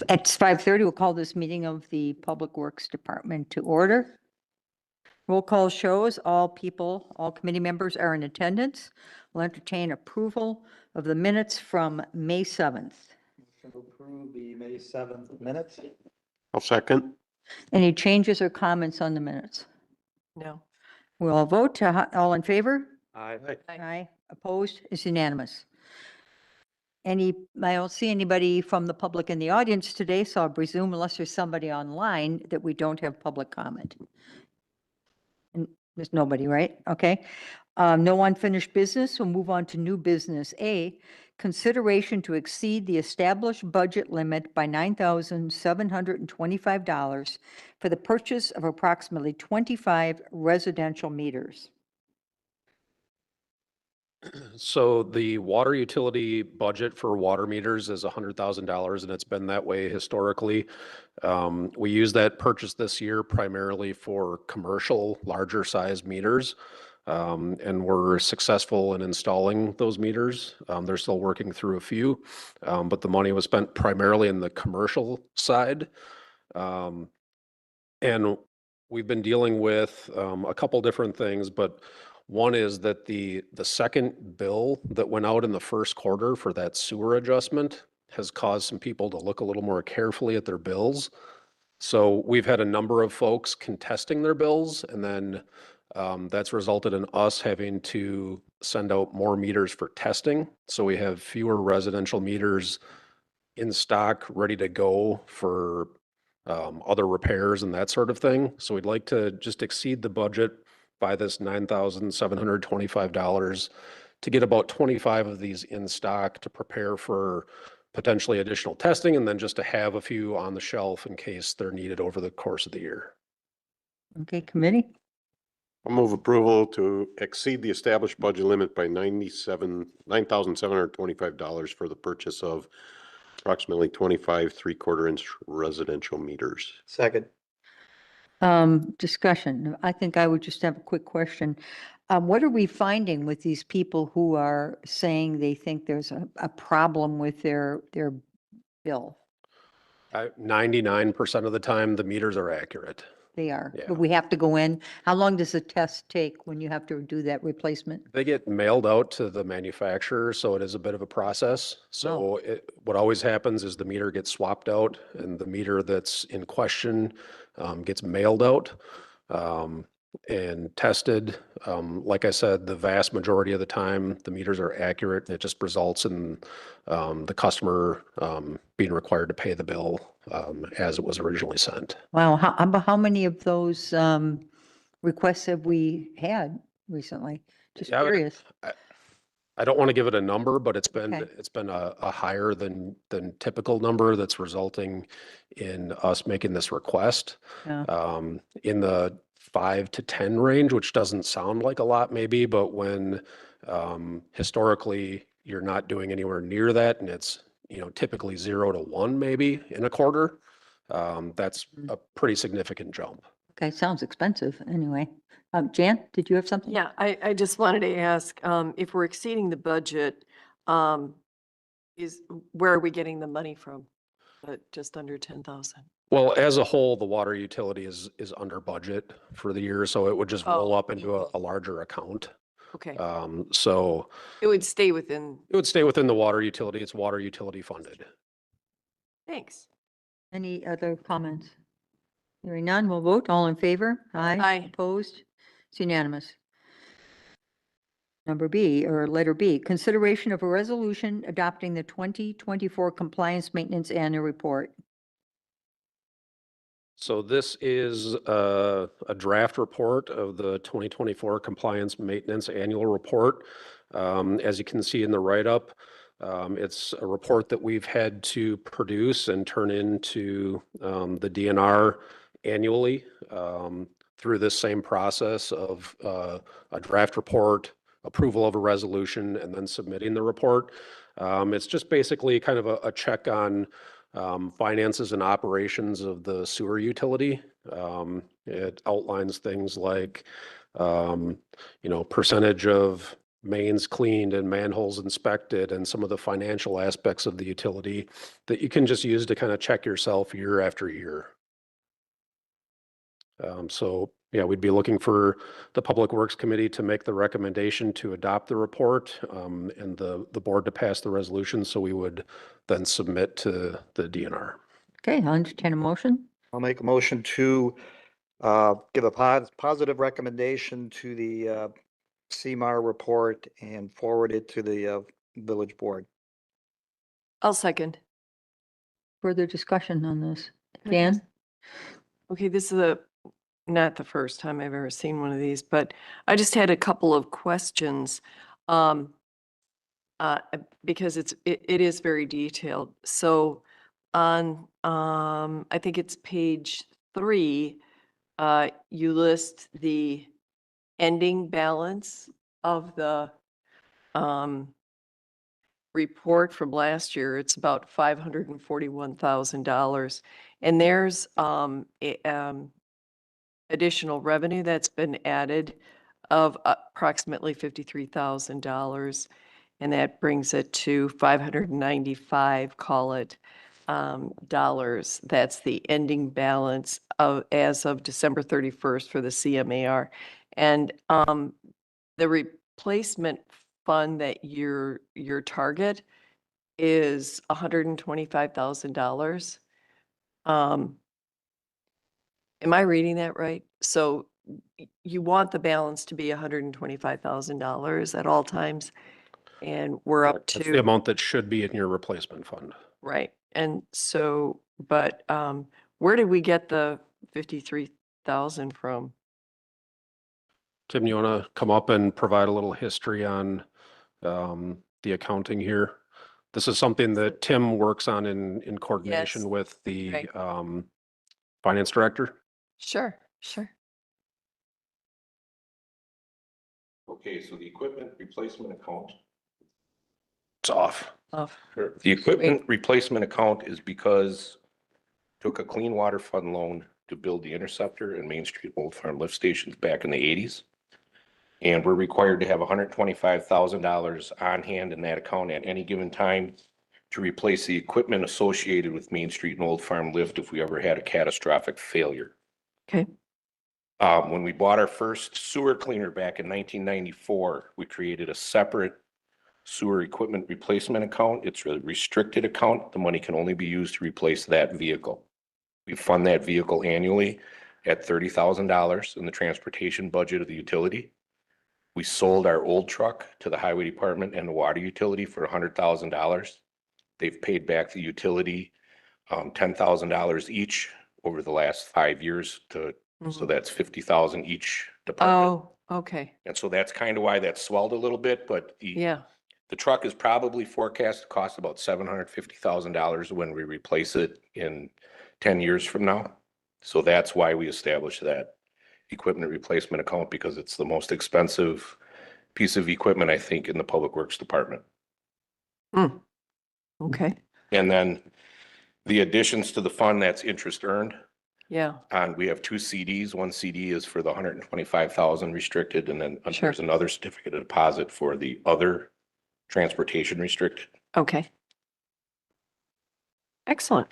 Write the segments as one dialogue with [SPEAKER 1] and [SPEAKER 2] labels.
[SPEAKER 1] At 5:30, we'll call this meeting of the Public Works Department to order. Roll call shows all committee members are in attendance. We'll entertain approval of the minutes from May 7th.
[SPEAKER 2] Motion to approve the May 7th minutes.
[SPEAKER 3] I'll second.
[SPEAKER 1] Any changes or comments on the minutes?
[SPEAKER 4] No.
[SPEAKER 1] We'll all vote. All in favor?
[SPEAKER 3] Aye.
[SPEAKER 1] Aye. Opposed? It's unanimous. I don't see anybody from the public in the audience today, so I presume unless there's somebody online that we don't have public comment. And there's nobody, right? Okay. No unfinished business. We'll move on to new business. A, consideration to exceed the established budget limit by $9,725 for the purchase of approximately 25 residential meters.
[SPEAKER 3] So the water utility budget for water meters is $100,000, and it's been that way historically. We use that purchase this year primarily for commercial, larger size meters. And we're successful in installing those meters. They're still working through a few, but the money was spent primarily in the commercial side. And we've been dealing with a couple different things, but one is that the second bill that went out in the first quarter for that sewer adjustment has caused some people to look a little more carefully at their bills. So we've had a number of folks contesting their bills, and then that's resulted in us having to send out more meters for testing. So we have fewer residential meters in stock, ready to go for other repairs and that sort of thing. So we'd like to just exceed the budget by this $9,725 to get about 25 of these in stock to prepare for potentially additional testing, and then just to have a few on the shelf in case they're needed over the course of the year.
[SPEAKER 1] Okay, committee?
[SPEAKER 5] I'll move approval to exceed the established budget limit by $9,725 for the purchase of approximately 25 3/4-inch residential meters.
[SPEAKER 2] Second.
[SPEAKER 1] Discussion. I think I would just have a quick question. What are we finding with these people who are saying they think there's a problem with their bill?
[SPEAKER 3] 99% of the time, the meters are accurate.
[SPEAKER 1] They are,
[SPEAKER 3] Yeah.
[SPEAKER 1] but we have to go in. How long does the test take when you have to do that replacement?
[SPEAKER 3] They get mailed out to the manufacturer, so it is a bit of a process. So what always happens is the meter gets swapped out, and the meter that's in question gets mailed out and tested. Like I said, the vast majority of the time, the meters are accurate. It just results in the customer being required to pay the bill as it was originally sent.
[SPEAKER 1] Wow, how many of those requests have we had recently? Just
[SPEAKER 3] Yeah,
[SPEAKER 1] curious.
[SPEAKER 3] I don't want to give it a number, but it's been
[SPEAKER 1] Okay.
[SPEAKER 3] a higher than typical number that's resulting in us making this request.
[SPEAKER 1] Yeah.
[SPEAKER 3] In the 5 to 10 range, which doesn't sound like a lot maybe, but when historically you're not doing anywhere near that, and it's typically 0 to 1 maybe in a quarter, that's a pretty significant jump.
[SPEAKER 1] Okay, sounds expensive anyway. Jan, did you have something?
[SPEAKER 4] Yeah, I just wanted to ask, if we're exceeding the budget, where are we getting the money from? Just under 10,000.
[SPEAKER 3] Well, as a whole, the water utility is under budget for the year, so it would just roll up into a larger account.
[SPEAKER 4] Okay,
[SPEAKER 3] So
[SPEAKER 4] it would stay within,
[SPEAKER 3] it would stay within the water utility. It's water utility funded.
[SPEAKER 4] thanks.
[SPEAKER 1] Any other comments? Hearing none, we'll vote. All in favor?
[SPEAKER 4] Aye.
[SPEAKER 1] Opposed? It's unanimous. Letter B, consideration of a resolution adopting the 2024 Compliance Maintenance Annual Report.
[SPEAKER 3] So this is a draft report of the 2024 Compliance Maintenance Annual Report. As you can see in the write-up, it's a report that we've had to produce and turn into the DNR annually through this same process of a draft report, approval of a resolution, and then submitting the report. It's just basically kind of a check on finances and operations of the sewer utility. It outlines things like, percentage of mains cleaned and manholes inspected and some of the financial aspects of the utility that you can just use to kind of check yourself year after year. So yeah, we'd be looking for the Public Works Committee to make the recommendation to adopt the report, and the board to pass the resolution. So we would then submit to the DNR.
[SPEAKER 1] Okay, I'll entertain a motion.
[SPEAKER 2] I'll make a motion to give a positive recommendation to the CMAR report and forward it to the village board.
[SPEAKER 4] I'll second.
[SPEAKER 1] Further discussion on this? Dan?
[SPEAKER 4] Okay, this is not the first time I've ever seen one of these, but I just had a couple of questions. Because it is very detailed. So on, I think it's page 3, you list the ending balance of the report from last year. It's about $541,000. And there's additional revenue that's been added of approximately $53,000. And that brings it to 595, call it, dollars. That's the ending balance as of December 31st for the CMAR. And the replacement fund that your target is $125,000. Am I reading that right? So you want the balance to be $125,000 at all times, and we're up
[SPEAKER 3] That's the
[SPEAKER 4] to,
[SPEAKER 3] amount that should be in your replacement fund.
[SPEAKER 4] right. And so, but where did we get the 53,000 from?
[SPEAKER 3] Tim, you want to come up and provide a little history on the accounting here? This is something that Tim works on in
[SPEAKER 4] Yes.
[SPEAKER 3] coordination with the
[SPEAKER 4] Right.
[SPEAKER 3] finance director.
[SPEAKER 4] Sure, sure.
[SPEAKER 6] Okay, so the equipment replacement account.
[SPEAKER 3] It's off.
[SPEAKER 4] Off.
[SPEAKER 6] The equipment replacement account is because took a clean water fund loan to build the Interceptor and Main Street Old Farm lift stations back in the 80s. And we're required to have $125,000 on hand in that account at any given time to replace the equipment associated with Main Street and Old Farm lift if we ever had a catastrophic failure.
[SPEAKER 4] Okay.
[SPEAKER 6] When we bought our first sewer cleaner back in 1994, we created a separate sewer equipment replacement account. It's a restricted account. The money can only be used to replace that vehicle. We fund that vehicle annually at $30,000 in the transportation budget of the utility. We sold our old truck to the highway department and the water utility for $100,000. They've paid back the utility $10,000 each over the last 5 years so
[SPEAKER 4] Mhm.
[SPEAKER 6] that's 50,000 each department.
[SPEAKER 4] Oh, okay.
[SPEAKER 6] And so that's kind of why that swelled a little bit, but
[SPEAKER 4] Yeah.
[SPEAKER 6] the truck is probably forecast to cost about $750,000 when we replace it in 10 years from now. So that's why we established that equipment replacement account, because it's the most expensive piece of equipment, I think, in the Public Works Department.
[SPEAKER 4] Okay.
[SPEAKER 6] And then the additions to the fund, that's interest earned.
[SPEAKER 4] Yeah.
[SPEAKER 6] And we have 2 CDs. One CD is for the 125,000 restricted, and then
[SPEAKER 4] Sure.
[SPEAKER 6] there's another certificate of deposit for the other transportation restricted.
[SPEAKER 4] Okay. Excellent.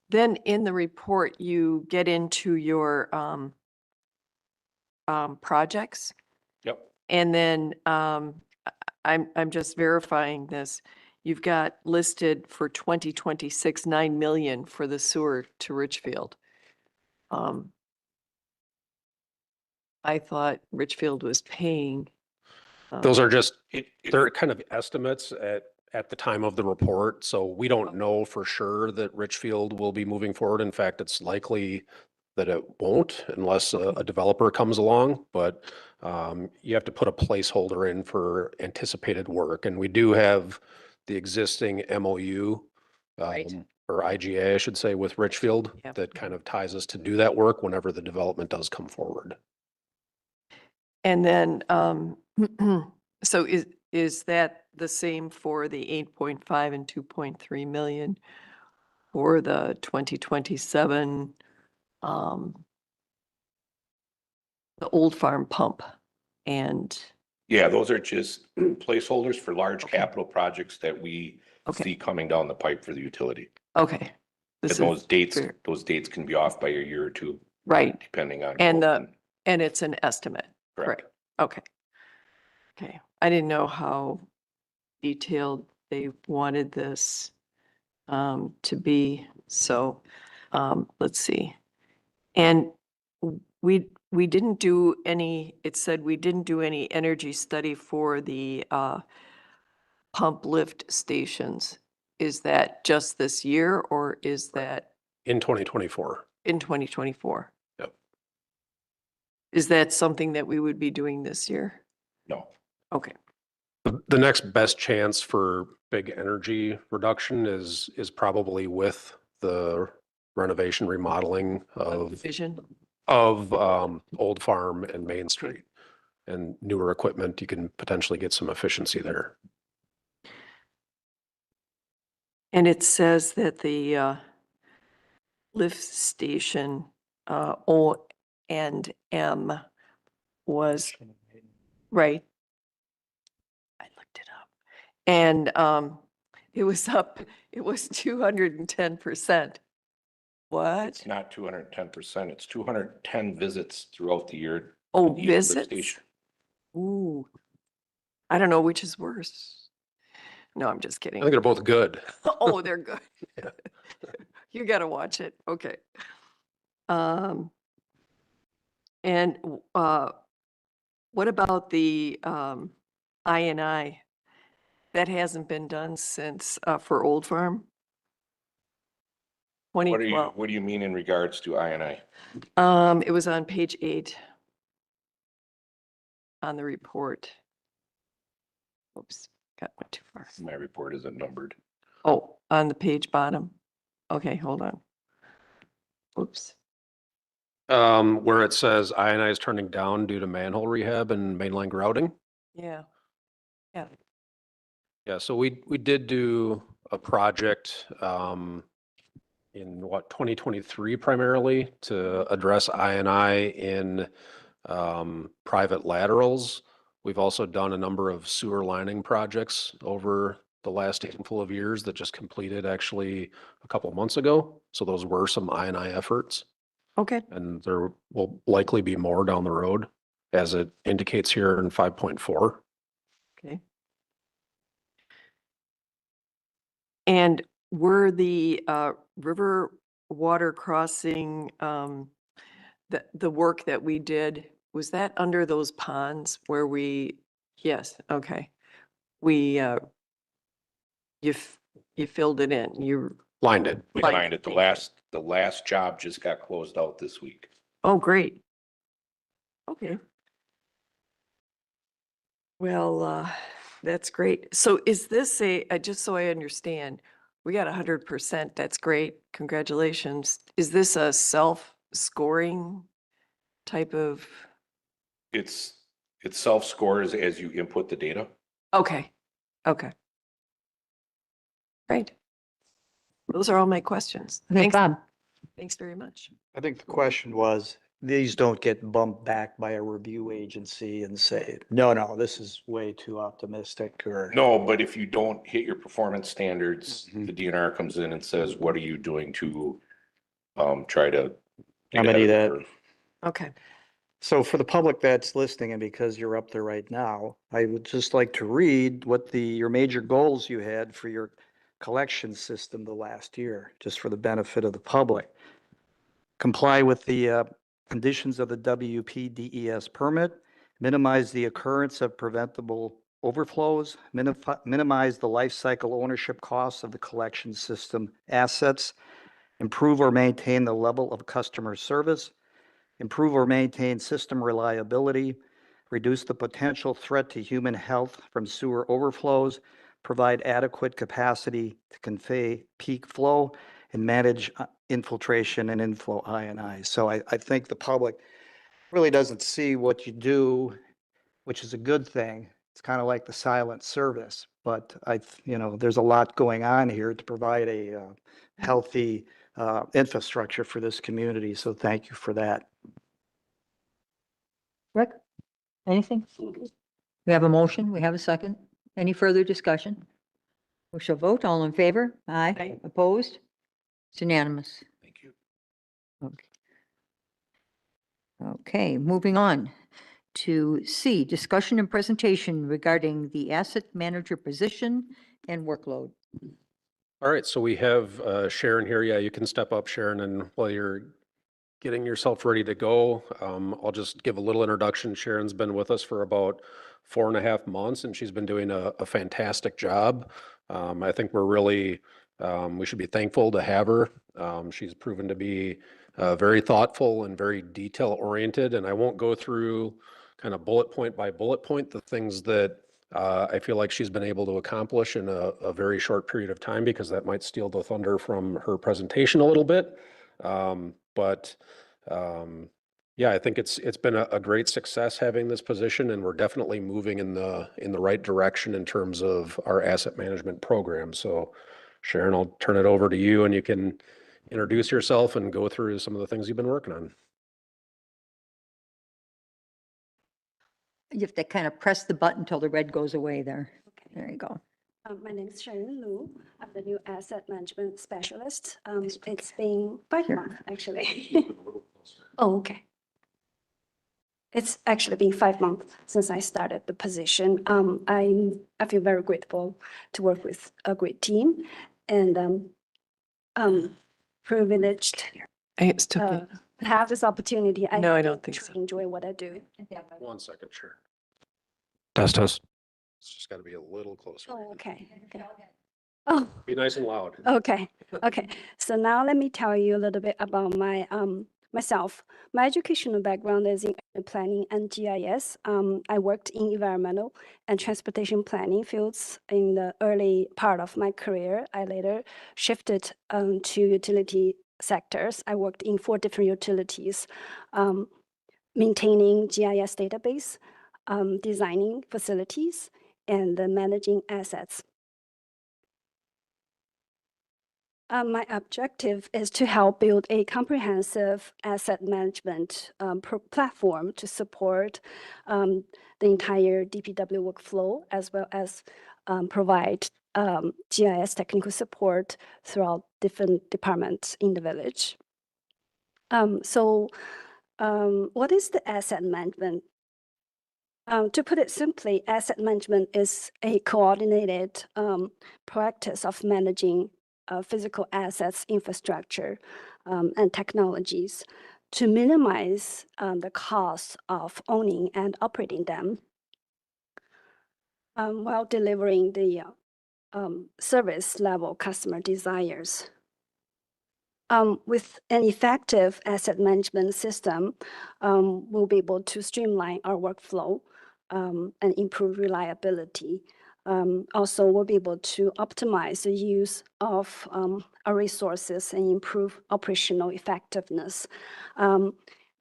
[SPEAKER 4] Then in the report, you get into your projects,
[SPEAKER 6] Yep.
[SPEAKER 4] and then I'm just verifying this. You've got listed for 2026, 9 million for the sewer to Richfield. I thought Richfield was paying.
[SPEAKER 3] Those are just, they're kind of estimates at the time of the report. So we don't know for sure that Richfield will be moving forward. In fact, it's likely that it won't unless a developer comes along, but you have to put a placeholder in for anticipated work. And we do have the existing MOU,
[SPEAKER 4] Right.
[SPEAKER 3] or IGA, I should say, with Richfield
[SPEAKER 4] Yep.
[SPEAKER 3] that kind of ties us to do that work whenever the development does come forward.
[SPEAKER 4] And then, so is that the same for the 8.5 and 2.3 million for the 2027 the old farm pump and,
[SPEAKER 6] Yeah, those are just placeholders for large
[SPEAKER 4] Okay.
[SPEAKER 6] capital projects that we
[SPEAKER 4] Okay.
[SPEAKER 6] see coming down the pipe for the utility.
[SPEAKER 4] okay. This
[SPEAKER 6] And
[SPEAKER 4] is fair.
[SPEAKER 6] those dates can be off by a year or two,
[SPEAKER 4] Right.
[SPEAKER 6] depending on.
[SPEAKER 4] And
[SPEAKER 6] growth
[SPEAKER 4] and it's an estimate.
[SPEAKER 6] Correct.
[SPEAKER 4] Okay. Okay. I didn't know how detailed they wanted this to be. So let's see. And we didn't do any, it said we didn't do any energy study for the pump lift stations. Is that just this year or is that
[SPEAKER 3] In 2024.
[SPEAKER 4] in 2024?
[SPEAKER 3] Yep.
[SPEAKER 4] Is that something that we would be doing this year?
[SPEAKER 6] No.
[SPEAKER 4] Okay.
[SPEAKER 3] The next best chance for big energy reduction is probably with the renovation remodeling
[SPEAKER 4] Vision?
[SPEAKER 3] of Old Farm and Main Street. And newer equipment, you can potentially get some efficiency there.
[SPEAKER 4] And it says that the lift station O and M was, right? I looked it up. And it was up, it was 210%. What?
[SPEAKER 6] It's not 210%. It's 210 visits throughout the year.
[SPEAKER 4] Oh,
[SPEAKER 6] each lift
[SPEAKER 4] visits?
[SPEAKER 6] station.
[SPEAKER 4] Ooh. I don't know which is worse. No, I'm just
[SPEAKER 3] I think
[SPEAKER 4] kidding.
[SPEAKER 3] they're both good.
[SPEAKER 4] Oh, they're good.
[SPEAKER 3] Yeah.
[SPEAKER 4] You gotta watch it. Okay. Um, and what about the I&I? That hasn't been done since for Old Farm?
[SPEAKER 6] What
[SPEAKER 4] 2012.
[SPEAKER 6] do you mean in regards to I&I?
[SPEAKER 4] It was on page 8 on the report. Oops, went too far.
[SPEAKER 6] My report isn't numbered.
[SPEAKER 4] Oh, on the page bottom. Okay, hold on. Oops.
[SPEAKER 3] Where it says I&I is turning down due to manhole rehab and mainline grouting.
[SPEAKER 4] Yeah. Yeah.
[SPEAKER 3] Yeah, so we did do a project in 2023 primarily to address I&I in private laterals. We've also done a number of sewer lining projects over the last handful of years that just completed actually a couple of months ago. So those were some I&I efforts,
[SPEAKER 4] Okay.
[SPEAKER 3] and there will likely be more down the road, as it indicates here in 5.4.
[SPEAKER 4] Okay. And were the river water crossing, the work that we did, was that under those ponds where we, yes, okay. We, you filled it in, you,
[SPEAKER 3] Lined it.
[SPEAKER 6] We
[SPEAKER 4] Right.
[SPEAKER 6] lined it. The last job just got closed out this week.
[SPEAKER 4] oh, great. Okay. Well, that's great. So is this just so I understand, we got 100%, that's great, congratulations. Is this a self-scoring type of,
[SPEAKER 6] It's self-scores as you input the data.
[SPEAKER 4] okay, okay. Great. Those are all my questions.
[SPEAKER 1] Okay,
[SPEAKER 4] Thanks,
[SPEAKER 1] Bob.
[SPEAKER 4] thanks very much.
[SPEAKER 2] I think the question was, these don't get bumped back by a review agency and say, no, this is way too optimistic or.
[SPEAKER 6] No, but if you don't hit your performance standards,
[SPEAKER 2] Mhm.
[SPEAKER 6] the DNR comes in and says, what are you doing to try to get
[SPEAKER 2] Remedy
[SPEAKER 6] ahead of the
[SPEAKER 2] that.
[SPEAKER 6] curve?
[SPEAKER 4] Okay,
[SPEAKER 2] So for the public that's listening, and because you're up there right now, I would just like to read what your major goals you had for your collection system the last year, just for the benefit of the public. Comply with the conditions of the WPDES permit, minimize the occurrence of preventable overflows, minimize the life cycle ownership costs of the collection system assets, improve or maintain the level of customer service, improve or maintain system reliability, reduce the potential threat to human health from sewer overflows, provide adequate capacity to convey peak flow, and manage infiltration and inflow I&I. So I think the public really doesn't see what you do, which is a good thing. It's kind of like the silent service, but there's a lot going on here to provide a healthy infrastructure for this community. So thank you for that.
[SPEAKER 1] Rick, anything? We have a motion, we have a second. Any further discussion? We shall vote. All in favor? Aye.
[SPEAKER 4] Aye.
[SPEAKER 1] Opposed? It's unanimous.
[SPEAKER 6] Thank you.
[SPEAKER 1] Okay. Okay, moving on to C, discussion and presentation regarding the asset manager position and workload.
[SPEAKER 3] All right, so we have Sharon here. Yeah, you can step up, Sharon, and while you're getting yourself ready to go, I'll just give a little introduction. Sharon's been with us for about 4.5 months, and she's been doing a fantastic job. I think we're really, we should be thankful to have her. She's proven to be very thoughtful and very detail-oriented, and I won't go through kind of bullet point by bullet point the things that I feel like she's been able to accomplish in a very short period of time, because that might steal the thunder from her presentation a little bit. But yeah, I think it's been a great success having this position, and we're definitely moving in the right direction in terms of our asset management program. So Sharon, I'll turn it over to you, and you can introduce yourself and go through some of the things you've been working on.
[SPEAKER 1] You have to kind of press the button until the red goes away there.
[SPEAKER 7] Okay.
[SPEAKER 1] There you go.
[SPEAKER 7] My name is Sharon Lu. I'm the new asset management specialist. It's been 5 months, actually. Oh, okay. It's actually been 5 months since I started the position. I feel very grateful to work with a great team, and privileged
[SPEAKER 4] It's okay.
[SPEAKER 7] to have this opportunity.
[SPEAKER 4] No, I don't think
[SPEAKER 7] truly
[SPEAKER 4] so.
[SPEAKER 7] enjoy what I do.
[SPEAKER 3] 1 second, Sharon. Test, test. It's just got to be a little closer.
[SPEAKER 7] Oh, okay. Okay. Oh.
[SPEAKER 3] Be nice and loud.
[SPEAKER 7] Okay, okay. So now let me tell you a little bit about my myself. My educational background is in urban planning and GIS. I worked in environmental and transportation planning fields in the early part of my career. I later shifted to utility sectors. I worked in 4 different utilities, maintaining GIS database, designing facilities, and managing assets. My objective is to help build a comprehensive asset management platform to support the entire DPW workflow, as well as provide GIS technical support throughout different departments in the village. What is the asset management? To put it simply, asset management is a coordinated practice of managing physical assets, infrastructure, and technologies to minimize the cost of owning and operating them, while delivering the service level customer desires. With an effective asset management system, we'll be able to streamline our workflow and improve reliability. Also, we'll be able to optimize the use of our resources and improve operational effectiveness. And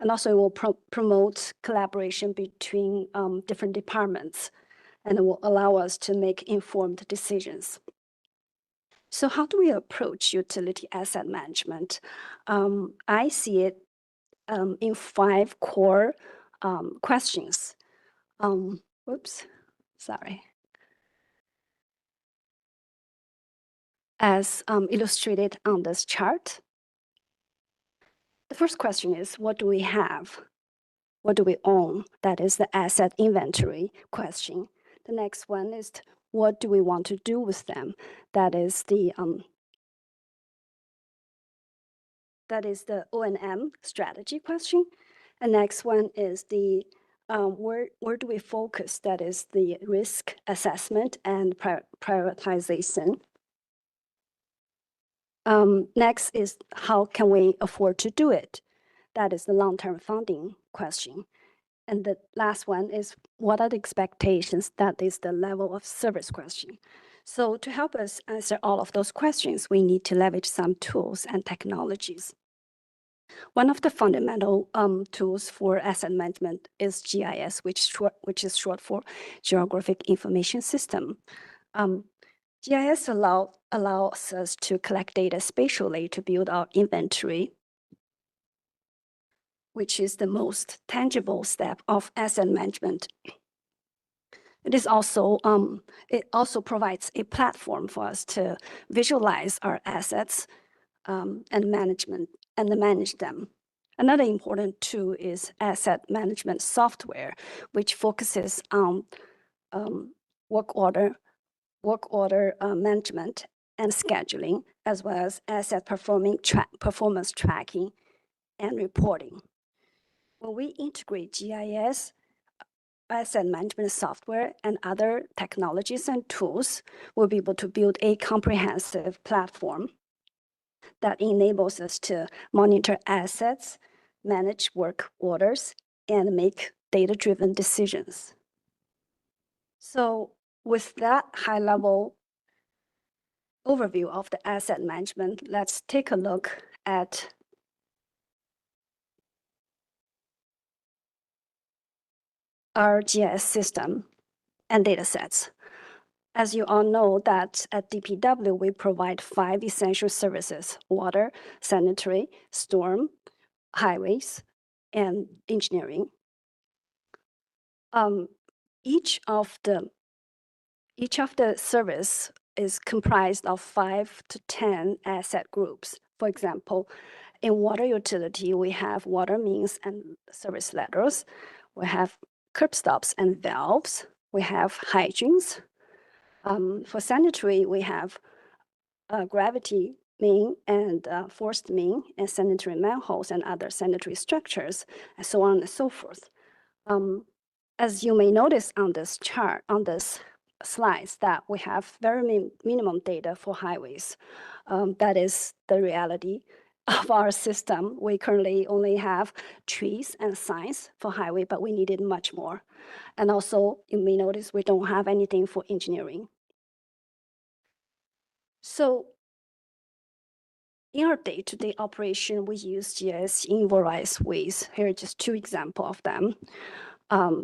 [SPEAKER 7] also, it will promote collaboration between different departments, and it will allow us to make informed decisions. So how do we approach utility asset management? I see it in 5 core questions. Whoops, sorry. As illustrated on this chart, the first question is, what do we have? What do we own? That is the asset inventory question. The next one is, what do we want to do with them? That is the O&M strategy question. And next one is the where do we focus? That is the risk assessment and prioritization. Next is, how can we afford to do it? That is the long-term funding question. And the last one is, what are the expectations? That is the level of service question. So to help us answer all of those questions, we need to leverage some tools and technologies. One of the fundamental tools for asset management is GIS, which is short for Geographic Information System. GIS allows us to collect data spatially to build our inventory. which is the most tangible step of asset management. It also provides a platform for us to visualize our assets and manage them. Another important tool is asset management software, which focuses on work order management and scheduling, as well as asset performance tracking and reporting. When we integrate GIS, asset management software, and other technologies and tools, we'll be able to build a comprehensive platform that enables us to monitor assets, manage work orders, and make data-driven decisions. So with that high-level overview of the asset management, let's take a look at our GIS system and data sets. As you all know that at DPW, we provide 5 essential services: water, sanitary, storm, highways, and engineering. Each of the service is comprised of 5 to 10 asset groups. For example, in water utility, we have water mains and service laterals. We have curb stops and valves. We have hydrants. For sanitary, we have gravity main and forced main and sanitary manholes and other sanitary structures, and so on and so forth. As you may notice on this chart, on this slides, that we have very minimum data for highways. That is the reality of our system. We currently only have trees and signs for highway, but we needed much more. And also, you may notice we don't have anything for engineering. So in our day-to-day operation, we use GIS in various ways. Here are just 2 examples of them.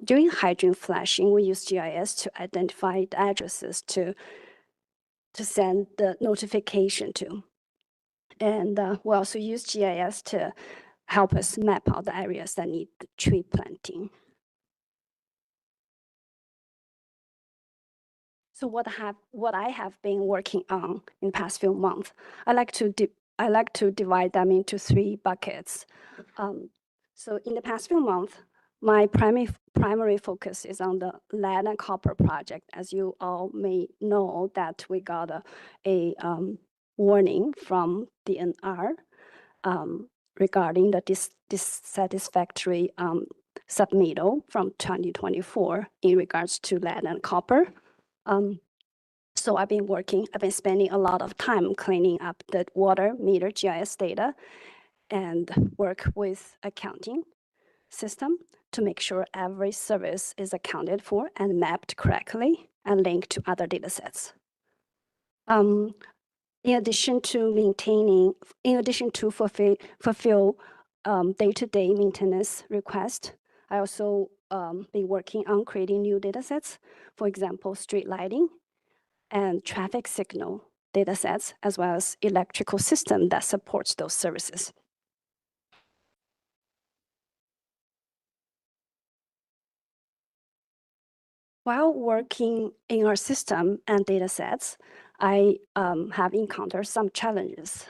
[SPEAKER 7] During hydrant flashing, we use GIS to identify the addresses to send the notification to. And we also use GIS to help us map out the areas that need tree planting. So what I have been working on in the past few months, I like to divide them into 3 buckets. So in the past few months, my primary focus is on the lead and copper project. As you all may know, that we got a warning from DNR regarding the dissatisfactory submittal from 2024 in regards to lead and copper. So I've been spending a lot of time cleaning up the water meter GIS data and work with accounting system to make sure every service is accounted for and mapped correctly and linked to other data sets. In addition to fulfill day-to-day maintenance requests, I also been working on creating new data sets, for example, street lighting and traffic signal data sets, as well as electrical system that supports those services. While working in our system and data sets, I have encountered some challenges.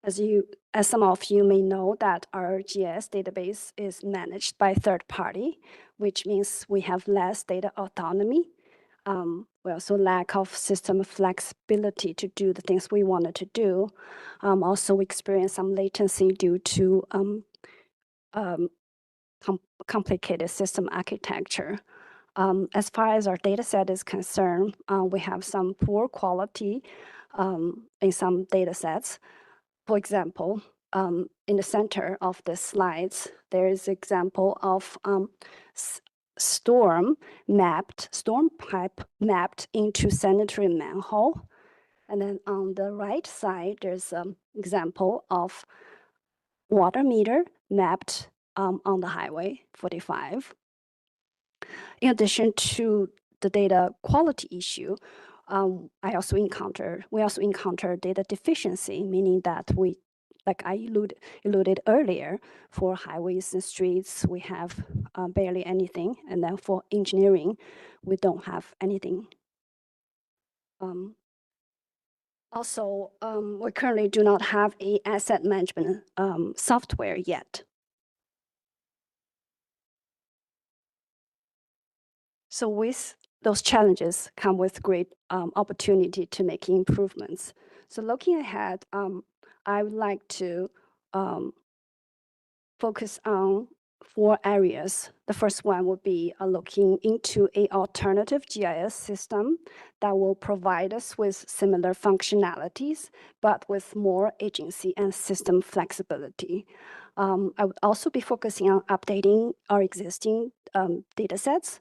[SPEAKER 7] As some of you may know, that our GIS database is managed by third party, which means we have less data autonomy. We also lack of system flexibility to do the things we wanted to do. Also experience some latency due to complicated system architecture. As far as our data set is concerned, we have some poor quality in some data sets. For example, in the center of the slides, there is an example of storm pipe mapped into sanitary manhole. And then on the right side, there's an example of water meter mapped on the highway 45. In addition to the data quality issue, we also encounter data deficiency, meaning that we like I alluded earlier, for highways and streets, we have barely anything. And then for engineering, we don't have anything. Also, we currently do not have a asset management software yet. So with those challenges come with great opportunity to make improvements. So looking ahead, I would like to focus on 4 areas. The first one would be looking into a alternative GIS system that will provide us with similar functionalities, but with more agency and system flexibility. I would also be focusing on updating our existing data sets,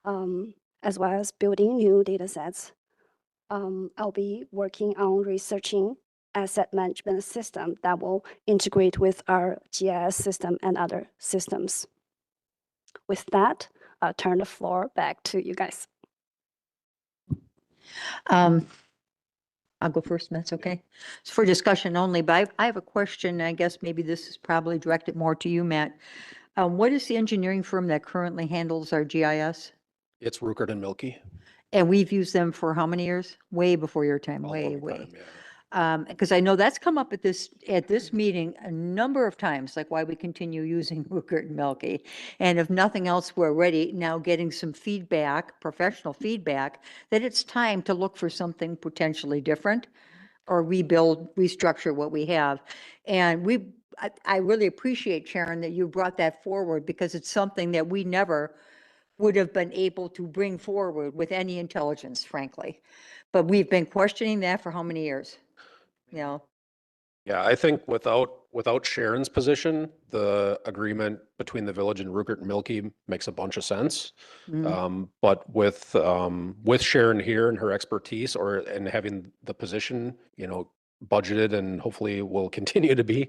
[SPEAKER 7] as well as building new data sets. I'll be working on researching asset management system that will integrate with our GIS system and other systems. With that, I'll turn the floor back to you guys.
[SPEAKER 1] I'll go first, that's okay. It's for discussion only, but I have a question. I guess maybe this is probably directed more to you, Matt. What is the engineering firm that currently handles our GIS?
[SPEAKER 3] It's Rukert and Milky.
[SPEAKER 1] And we've used them for how many years? Way before your time,
[SPEAKER 3] A
[SPEAKER 1] way,
[SPEAKER 3] long
[SPEAKER 1] way.
[SPEAKER 3] time, yeah.
[SPEAKER 1] Because I know that's come up at this meeting a number of times, like why we continue using Rukert and Milky. And if nothing else, we're already now getting some feedback, professional feedback, that it's time to look for something potentially different or rebuild, restructure what we have. And I really appreciate, Sharon, that you brought that forward because it's something that we never would have been able to bring forward with any intelligence, frankly. But we've been questioning that for how many years? You know,
[SPEAKER 3] Yeah, I think without Sharon's position, the agreement between the village and Rukert and Milky makes a bunch of sense. But with Sharon here and her expertise and having the position, budgeted and hopefully will continue to be,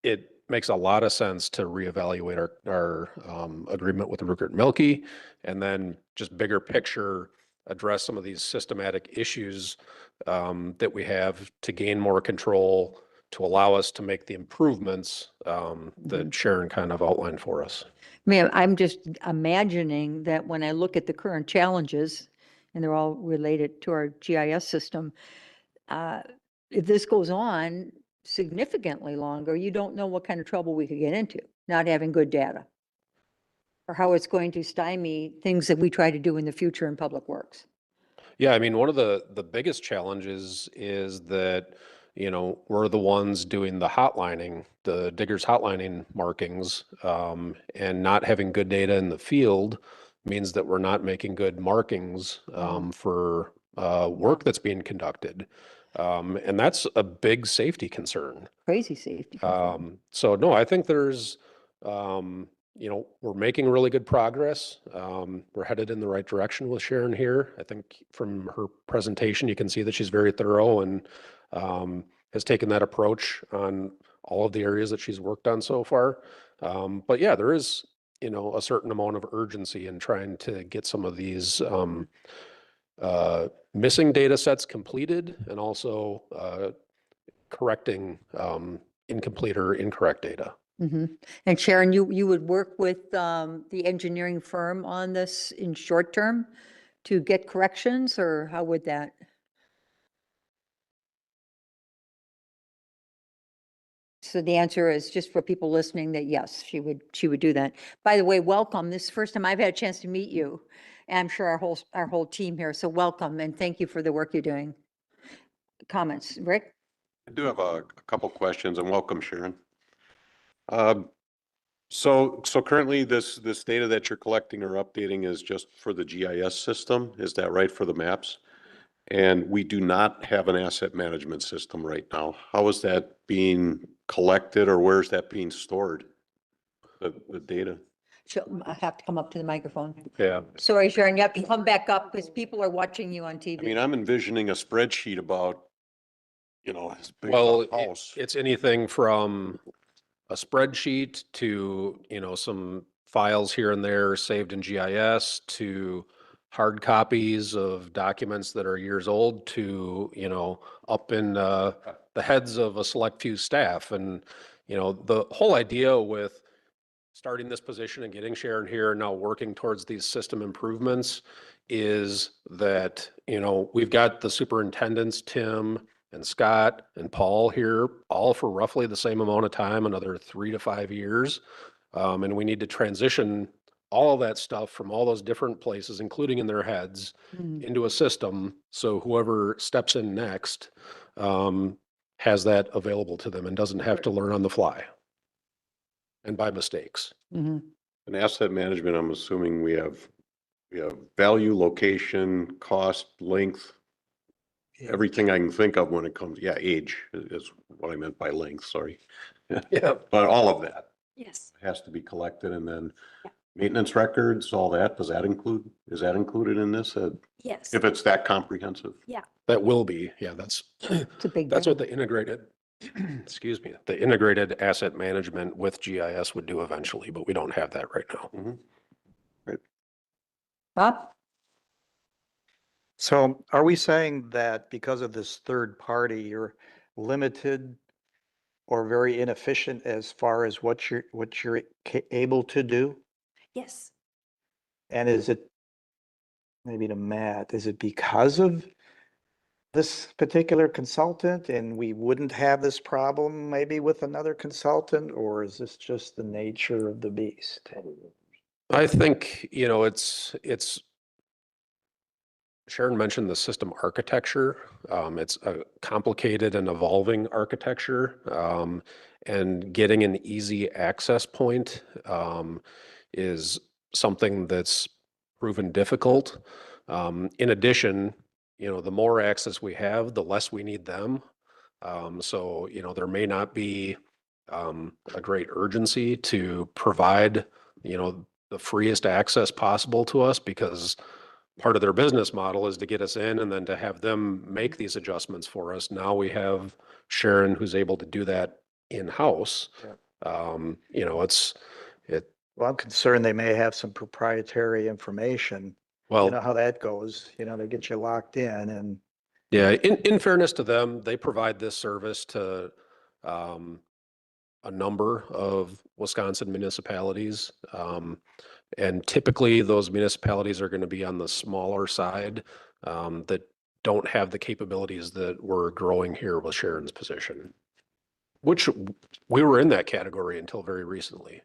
[SPEAKER 3] it makes a lot of sense to reevaluate our agreement with Rukert and Milky, and then just bigger picture, address some of these systematic issues that we have to gain more control, to allow us to make the improvements that Sharon kind of outlined for us.
[SPEAKER 1] man, I'm just imagining that when I look at the current challenges, and they're all related to our GIS system, if this goes on significantly longer, you don't know what kind of trouble we could get into, not having good data, or how it's going to stymie things that we try to do in the future in public works.
[SPEAKER 3] Yeah, I mean, one of the biggest challenges is that, we're the ones doing the hotlining, the diggers hotlining markings, and not having good data in the field means that we're not making good markings for work that's being conducted. And that's a big safety concern.
[SPEAKER 1] Crazy safety.
[SPEAKER 3] So no, I think there's, we're making really good progress. We're headed in the right direction with Sharon here. I think from her presentation, you can see that she's very thorough and has taken that approach on all of the areas that she's worked on so far. But yeah, there is, a certain amount of urgency in trying to get some of these missing data sets completed and also correcting incomplete or incorrect data.
[SPEAKER 1] And Sharon, you would work with the engineering firm on this in short term to get corrections, or how would that? So the answer is, just for people listening, that yes, she would do that. By the way, welcome. This is the first time I've had a chance to meet you. And I'm sure our whole team here. So welcome and thank you for the work you're doing. Comments, Rick?
[SPEAKER 5] I do have a couple questions, and welcome, Sharon. So currently this data that you're collecting or updating is just for the GIS system, is that right, for the maps? And we do not have an asset management system right now. How is that being collected, or where is that being stored, the data?
[SPEAKER 1] I have to come up to the microphone.
[SPEAKER 3] Yeah.
[SPEAKER 1] Sorry, Sharon, you have to come back up because people are watching you on
[SPEAKER 5] I
[SPEAKER 1] TV.
[SPEAKER 5] mean, I'm envisioning a spreadsheet about, as big
[SPEAKER 3] Well,
[SPEAKER 5] as a house.
[SPEAKER 3] it's anything from a spreadsheet to, some files here and there saved in GIS to hard copies of documents that are years old to, up in the heads of a select few staff. And, the whole idea with starting this position and getting Sharon here and now working towards these system improvements is that, we've got the superintendents, Tim and Scott and Paul here, all for roughly the same amount of time, another 3 to 5 years. And we need to transition all of that stuff from all those different places, including in their heads, into a system. So whoever steps in next has that available to them and doesn't have to learn on the fly and by mistakes.
[SPEAKER 1] Mhm.
[SPEAKER 5] And asset management, I'm assuming we have value, location, cost, length, everything I can think of when it comes, age is what I meant by length, sorry.
[SPEAKER 3] Yeah.
[SPEAKER 5] But all of that
[SPEAKER 7] Yes.
[SPEAKER 5] has to be collected, and then
[SPEAKER 7] Yeah.
[SPEAKER 5] maintenance records, all that, is that included in this?
[SPEAKER 7] Yes.
[SPEAKER 5] If it's that comprehensive?
[SPEAKER 3] That will be, that's,
[SPEAKER 1] It's a big.
[SPEAKER 3] that's
[SPEAKER 1] job.
[SPEAKER 3] what the integrated, excuse me, the integrated asset management with GIS would do eventually, but we don't have that right now.
[SPEAKER 5] Mhm.
[SPEAKER 1] Bob?
[SPEAKER 2] So are we saying that because of this third party, you're limited or very inefficient as far as what you're able to do?
[SPEAKER 7] Yes.
[SPEAKER 2] And is it, maybe to Matt, is it because of this particular consultant and we wouldn't have this problem maybe with another consultant, or is this just the nature of the beast?
[SPEAKER 3] I think, it's Sharon mentioned the system architecture. It's a complicated and evolving architecture. And getting an easy access point is something that's proven difficult. In addition, the more access we have, the less we need them. So, there may not be a great urgency to provide, the freest access possible to us, because part of their business model is to get us in and then to have them make these adjustments for us. Now we have Sharon who's able to do that in-house.
[SPEAKER 2] Well, I'm concerned they may have some proprietary information. You know
[SPEAKER 3] Well,
[SPEAKER 2] how that goes, they get you locked in and
[SPEAKER 3] yeah, in fairness to them, they provide this service to a number of Wisconsin municipalities. And typically those municipalities are going to be on the smaller side that don't have the capabilities that we're growing here with Sharon's position, which we were in that category until very recently.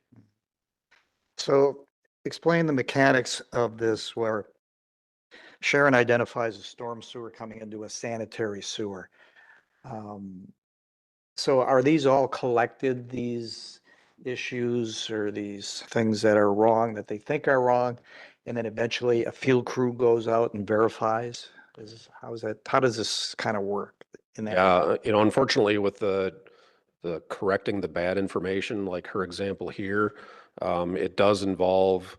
[SPEAKER 2] so explain the mechanics of this where Sharon identifies a storm sewer coming into a sanitary sewer. So are these all collected, these issues or these things that are wrong, that they think are wrong? And then eventually a field crew goes out and verifies? How does this kind of work in that?
[SPEAKER 3] Yeah, unfortunately with the correcting the bad information, like her example here, it does involve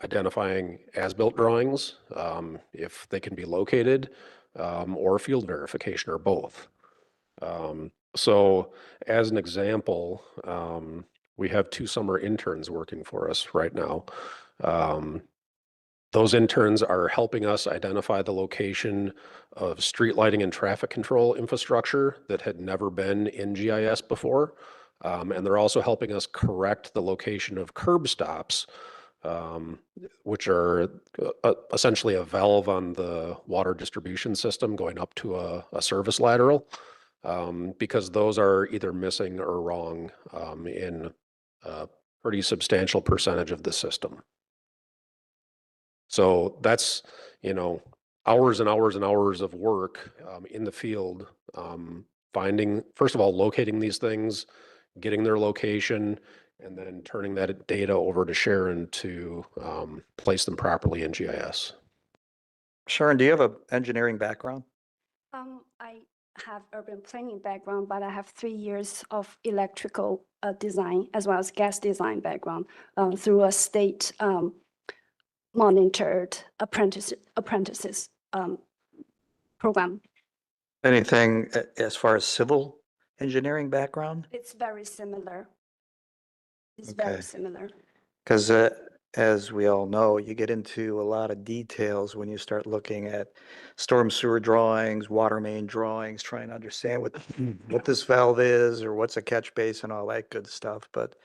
[SPEAKER 3] identifying as-built drawings, if they can be located, or field verification, or both. So as an example, we have 2 summer interns working for us right now. Those interns are helping us identify the location of street lighting and traffic control infrastructure that had never been in GIS before. And they're also helping us correct the location of curb stops, which are essentially a valve on the water distribution system going up to a service lateral, because those are either missing or wrong in a pretty substantial percentage of the system. So that's, hours and hours and hours of work in the field, finding, first of all, locating these things, getting their location, and then turning that data over to Sharon to place them properly in GIS.
[SPEAKER 2] Sharon, do you have an engineering background?
[SPEAKER 7] I have urban planning background, but I have 3 years of electrical design as well as gas design background through a state monitored apprentices program.
[SPEAKER 2] Anything as far as civil engineering background?
[SPEAKER 7] It's very similar. It's
[SPEAKER 2] Okay.
[SPEAKER 7] very similar.
[SPEAKER 2] Because as we all know, you get into a lot of details when you start looking at storm sewer drawings, water main drawings, trying to understand what this valve is or what's a catch basin, all that good stuff. But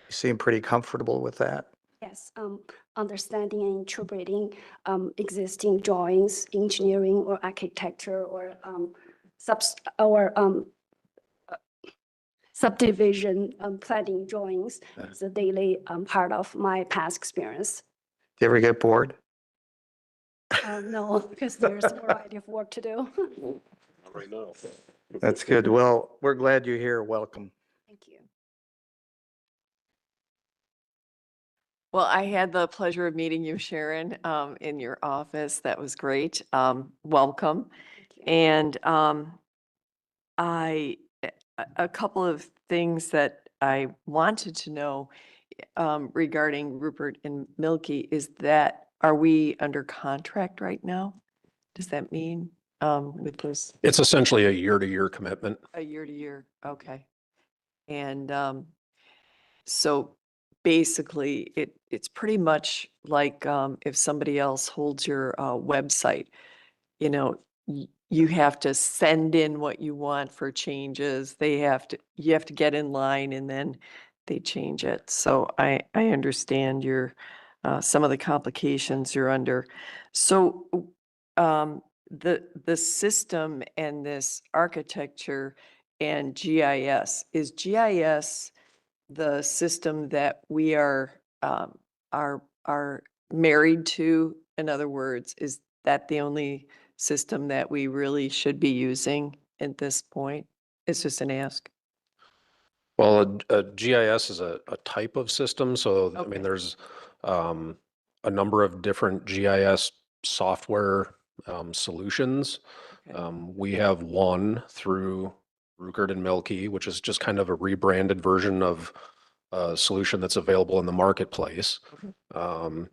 [SPEAKER 2] you seem pretty comfortable with that.
[SPEAKER 7] Yes, understanding and interpreting existing drawings, engineering or architecture or subdivision planning drawings is a daily part of my past experience.
[SPEAKER 2] Do you ever get bored?
[SPEAKER 7] No, because there's a variety of work to do.
[SPEAKER 5] Not right now.
[SPEAKER 2] That's good. Well, we're glad you're here. Welcome.
[SPEAKER 7] Thank you.
[SPEAKER 4] Well, I had the pleasure of meeting you, Sharon, in your office. That was great. Welcome.
[SPEAKER 7] Thank you.
[SPEAKER 4] And a couple of things that I wanted to know regarding Rupert and Milky is that, are we under contract right now? Does that mean with this
[SPEAKER 3] It's essentially a year-to-year commitment.
[SPEAKER 4] a year to year? Okay. And so basically it's pretty much like if somebody else holds your website, you know, you have to send in what you want for changes. You have to get in line and then they change it. So I understand your some of the complications you're under. So the system and this architecture and GIS, is GIS the system that we are married to? In other words, is that the only system that we really should be using at this point? It's just an ask.
[SPEAKER 3] Well, a GIS is a type of system, so I
[SPEAKER 4] Okay.
[SPEAKER 3] mean, there's a number of different GIS software solutions.
[SPEAKER 4] Okay.
[SPEAKER 3] We have one through Rupert and Milky, which is just kind of a rebranded version of a solution that's available in the marketplace.
[SPEAKER 4] Okay.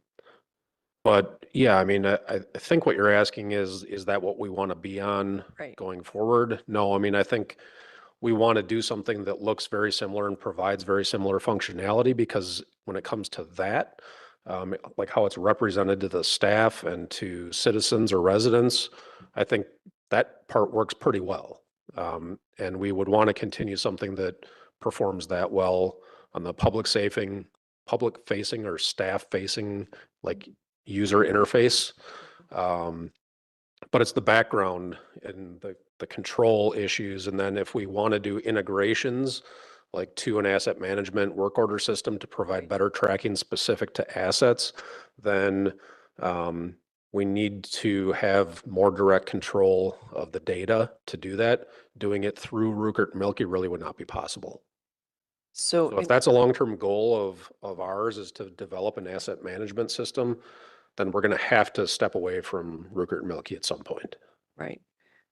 [SPEAKER 3] But yeah, I mean, I think what you're asking is that what we want to be on
[SPEAKER 4] Right.
[SPEAKER 3] going forward? No, I mean, I think we want to do something that looks very similar and provides very similar functionality, because when it comes to that, like how it's represented to the staff and to citizens or residents, I think that part works pretty well. And we would want to continue something that performs that well on the public facing or staff facing, like user interface. But it's the background and the control issues. And then if we want to do integrations, like to an asset management work order system to provide
[SPEAKER 4] Right.
[SPEAKER 3] better tracking specific to assets, then we need to have more direct control of the data to do that. Doing it through Rupert and Milky really would not be possible.
[SPEAKER 4] So,
[SPEAKER 3] So if that's a long-term goal of ours, is to develop an asset management system, then we're going to have to step away from Rupert and Milky at some point.
[SPEAKER 4] right.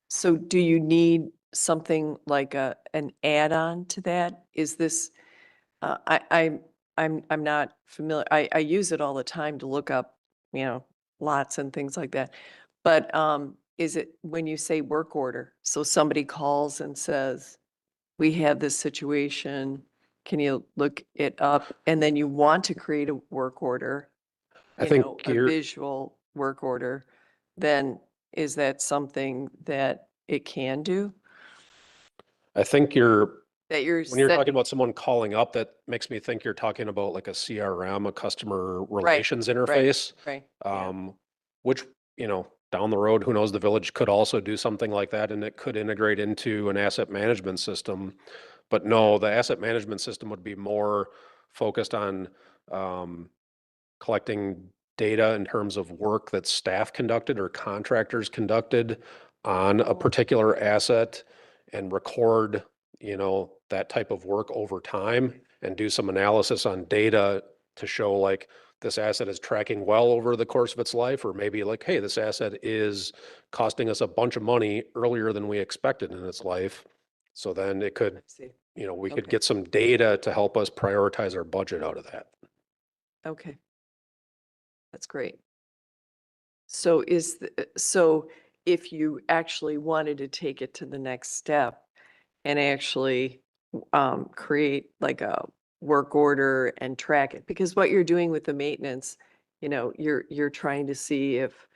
[SPEAKER 4] So do you need something like an add-on to that? Is this, I'm not familiar. I use it all the time to look up, lots and things like that. But is it when you say work order? So somebody calls and says, we have this situation, can you look it up? And then you want to create a work order,
[SPEAKER 3] I think
[SPEAKER 4] a
[SPEAKER 3] you're,
[SPEAKER 4] visual work order, then is that something that it can do?
[SPEAKER 3] I think you're,
[SPEAKER 4] That you're
[SPEAKER 3] when you're talking
[SPEAKER 4] setting,
[SPEAKER 3] about someone calling up, that makes me think you're talking about like a CRM, a customer relations interface.
[SPEAKER 4] right? Yeah.
[SPEAKER 3] Which, down the road, who knows, the village could also do something like that, and it could integrate into an asset management system. But no, the asset management system would be more focused on collecting data in terms of work that staff conducted or contractors conducted on a particular asset, and record, that type of work over time, and do some analysis on data to show like this asset is tracking well over the course of its life, or maybe like, hey, this asset is costing us a bunch of money earlier than we expected in its life. So then it could,
[SPEAKER 4] See,
[SPEAKER 3] we could
[SPEAKER 4] Okay.
[SPEAKER 3] get some data to help us prioritize our budget out of that.
[SPEAKER 4] okay. That's great. So so if you actually wanted to take it to the next step and actually create like a work order and track it. Because what you're doing with the maintenance, you're trying to see if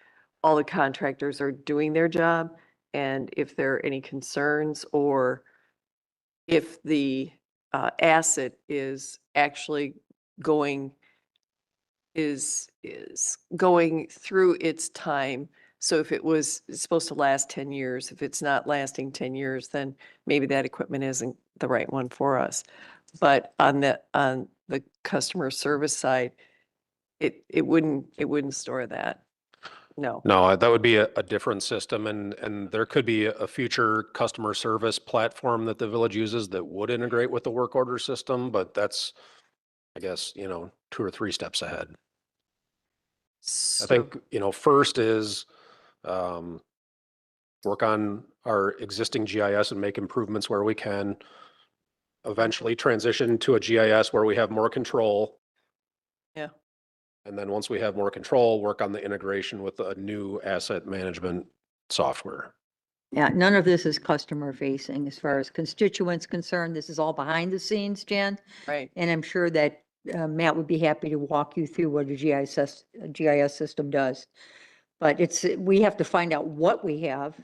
[SPEAKER 4] all the contractors are doing their job and if there are any concerns, or if the asset is actually going going through its time. So if it's supposed to last 10 years, if it's not lasting 10 years, then maybe that equipment isn't the right one for us. But on the customer service side, it wouldn't store that. No.
[SPEAKER 3] No, that would be a different system, and there could be a future customer service platform that the village uses that would integrate with the work order system, but that's, I guess, 2 or 3 steps ahead. I think, first is work on our existing GIS and make improvements where we can. Eventually transition to a GIS where we have more control.
[SPEAKER 4] Yeah.
[SPEAKER 3] And then once we have more control, work on the integration with a new asset management software.
[SPEAKER 1] Yeah, none of this is customer facing as far as constituents concerned. This is all behind the scenes, Jen.
[SPEAKER 4] Right.
[SPEAKER 1] And I'm sure that Matt would be happy to walk you through what a GIS system does. But we have to find out what we have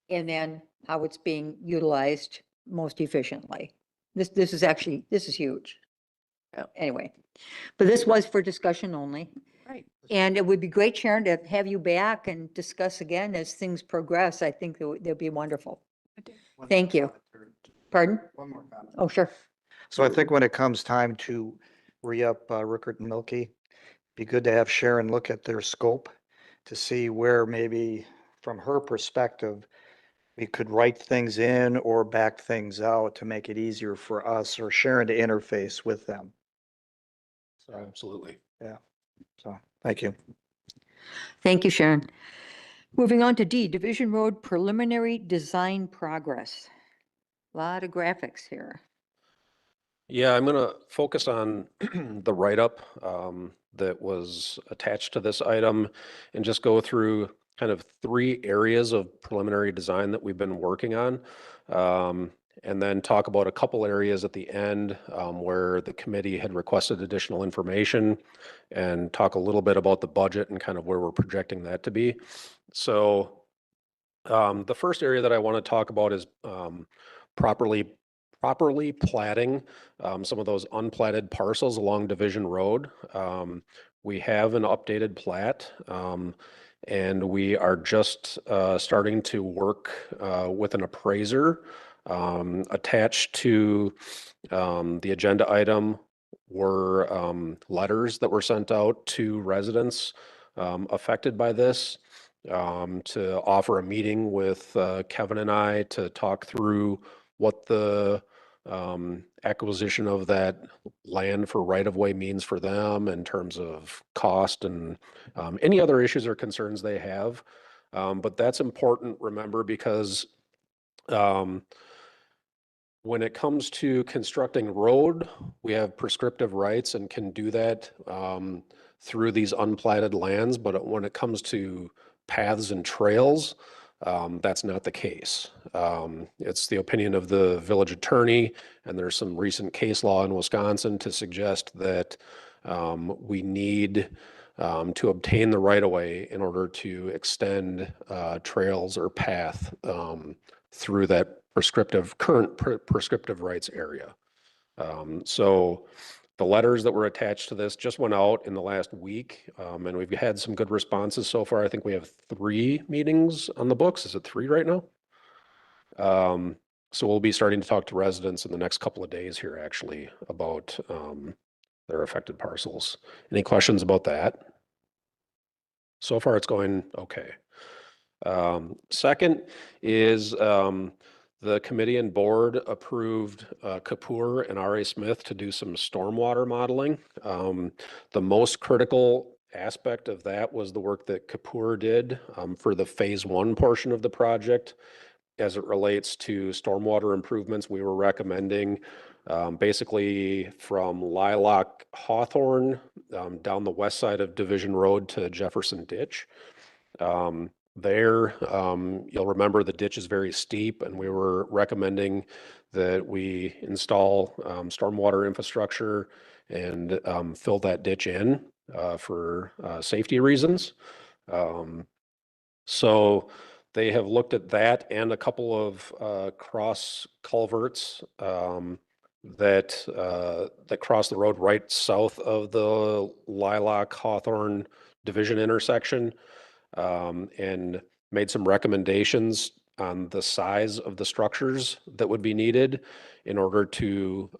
[SPEAKER 1] and then how it's being utilized most efficiently. This is huge.
[SPEAKER 4] Yeah.
[SPEAKER 1] Anyway, but this was for discussion only.
[SPEAKER 4] Right.
[SPEAKER 1] And it would be great, Sharon, to have you back and discuss again as things progress. I think that'd be wonderful. Thank you. Pardon?
[SPEAKER 2] One more comment.
[SPEAKER 1] Oh, sure.
[SPEAKER 2] So I think when it comes time to re-up Rickert and Milky, be good to have Sharon look at their scope to see where maybe from her perspective, we could write things in or back things out to make it easier for us or Sharon to interface with them. So,
[SPEAKER 3] Absolutely.
[SPEAKER 2] so thank you.
[SPEAKER 1] Thank you, Sharon. Moving on to D, Division Road Preliminary Design Progress. Lot of graphics here.
[SPEAKER 3] Yeah, I'm going to focus on the write-up that was attached to this item and just go through kind of 3 areas of preliminary design that we've been working on. And then talk about a couple areas at the end where the committee had requested additional information and talk a little bit about the budget and kind of where we're projecting that to be. So the first area that I want to talk about is properly platting some of those unplatted parcels along Division Road. We have an updated plat, and we are just starting to work with an appraiser. Attached to the agenda item were letters that were sent out to residents affected by this to offer a meeting with Kevin and I to talk through what the acquisition of that land for right-of-way means for them in terms of cost and any other issues or concerns they have. But that's important, remember, because when it comes to constructing road, we have prescriptive rights and can do that through these unplatted lands. But when it comes to paths and trails, that's not the case. It's the opinion of the village attorney, and there's some recent case law in Wisconsin to suggest that we need to obtain the right-of-way in order to extend trails or path through that current prescriptive rights area. So the letters that were attached to this just went out in the last week, and we've had some good responses so far. I think we have 3 meetings on the books. Is it 3 right now? So we'll be starting to talk to residents in the next couple of days here, actually, about their affected parcels. Any questions about that? So far, it's going okay. Second is the committee and board approved Kapoor and R.A. Smith to do some stormwater modeling. The most critical aspect of that was the work that Kapoor did for the phase 1 portion of the project. As it relates to stormwater improvements, we were recommending basically from Lilac Hawthorne down the west side of Division Road to Jefferson Ditch. there. You'll remember the ditch is very steep, and we were recommending that we install stormwater infrastructure and fill that ditch in for safety reasons. So they have looked at that and a couple of cross culverts that cross the road right south of the Lilac Hawthorne Division intersection, and made some recommendations on the size of the structures that would be needed in order to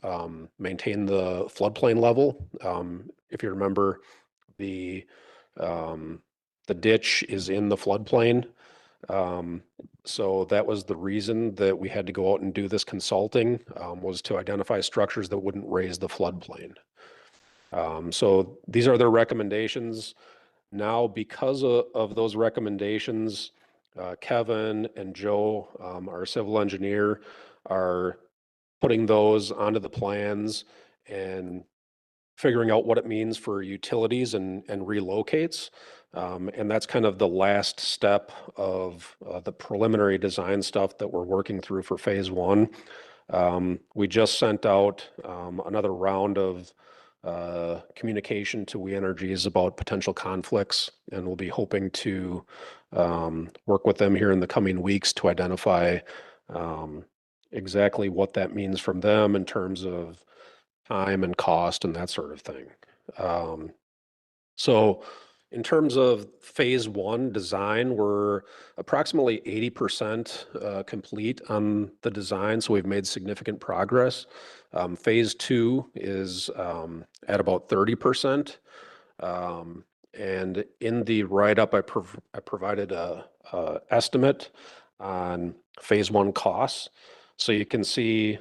[SPEAKER 3] maintain the floodplain level. If you remember, the the ditch is in the floodplain. So that was the reason that we had to go out and do this consulting, was to identify structures that wouldn't raise the floodplain. So these are their recommendations. Now, because of those recommendations, Kevin and Joe, our civil engineer, are putting those onto the plans and figuring out what it means for utilities and relocates. And that's kind of the last step of the preliminary design stuff that we're working through for phase one. We just sent out another round of communication to We Energies about potential conflicts, and we'll be hoping to work with them here in the coming weeks to identify exactly what that means from them in terms of time and cost and that sort of thing. So in terms of phase one design, we're approximately 80% complete on the design, so we've made significant progress. Phase two is at about 30%. And in the write-up, I provided a estimate on phase one costs. So you can see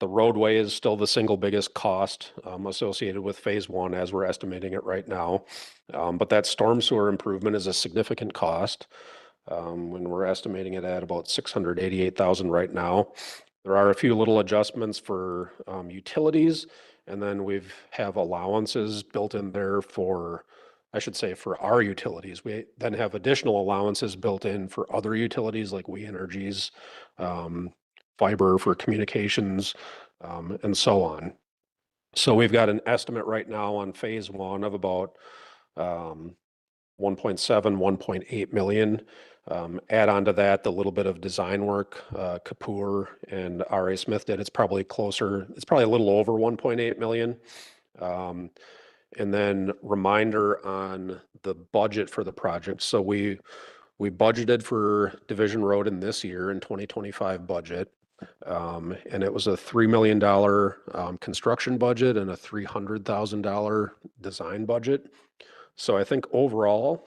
[SPEAKER 3] the roadway is still the single biggest cost associated with phase one as we're estimating it right now. But that storm sewer improvement is a significant cost when we're estimating it at about $688,000 right now. There are a few little adjustments for utilities, and then we've have allowances built in there for, I should say, for our utilities. We then have additional allowances built in for other utilities like We Energies, fiber for communications, and so on. So we've got an estimate right now on phase one of about 1.7, 1.8 million. Add on to that the little bit of design work Kapoor and R.A. Smith did. It's probably a little over 1.8 million. And then reminder on the budget for the project. So we budgeted for Division Road in this year in 2025 budget. And it was a $3 million construction budget and a $300,000 design budget. So I think overall,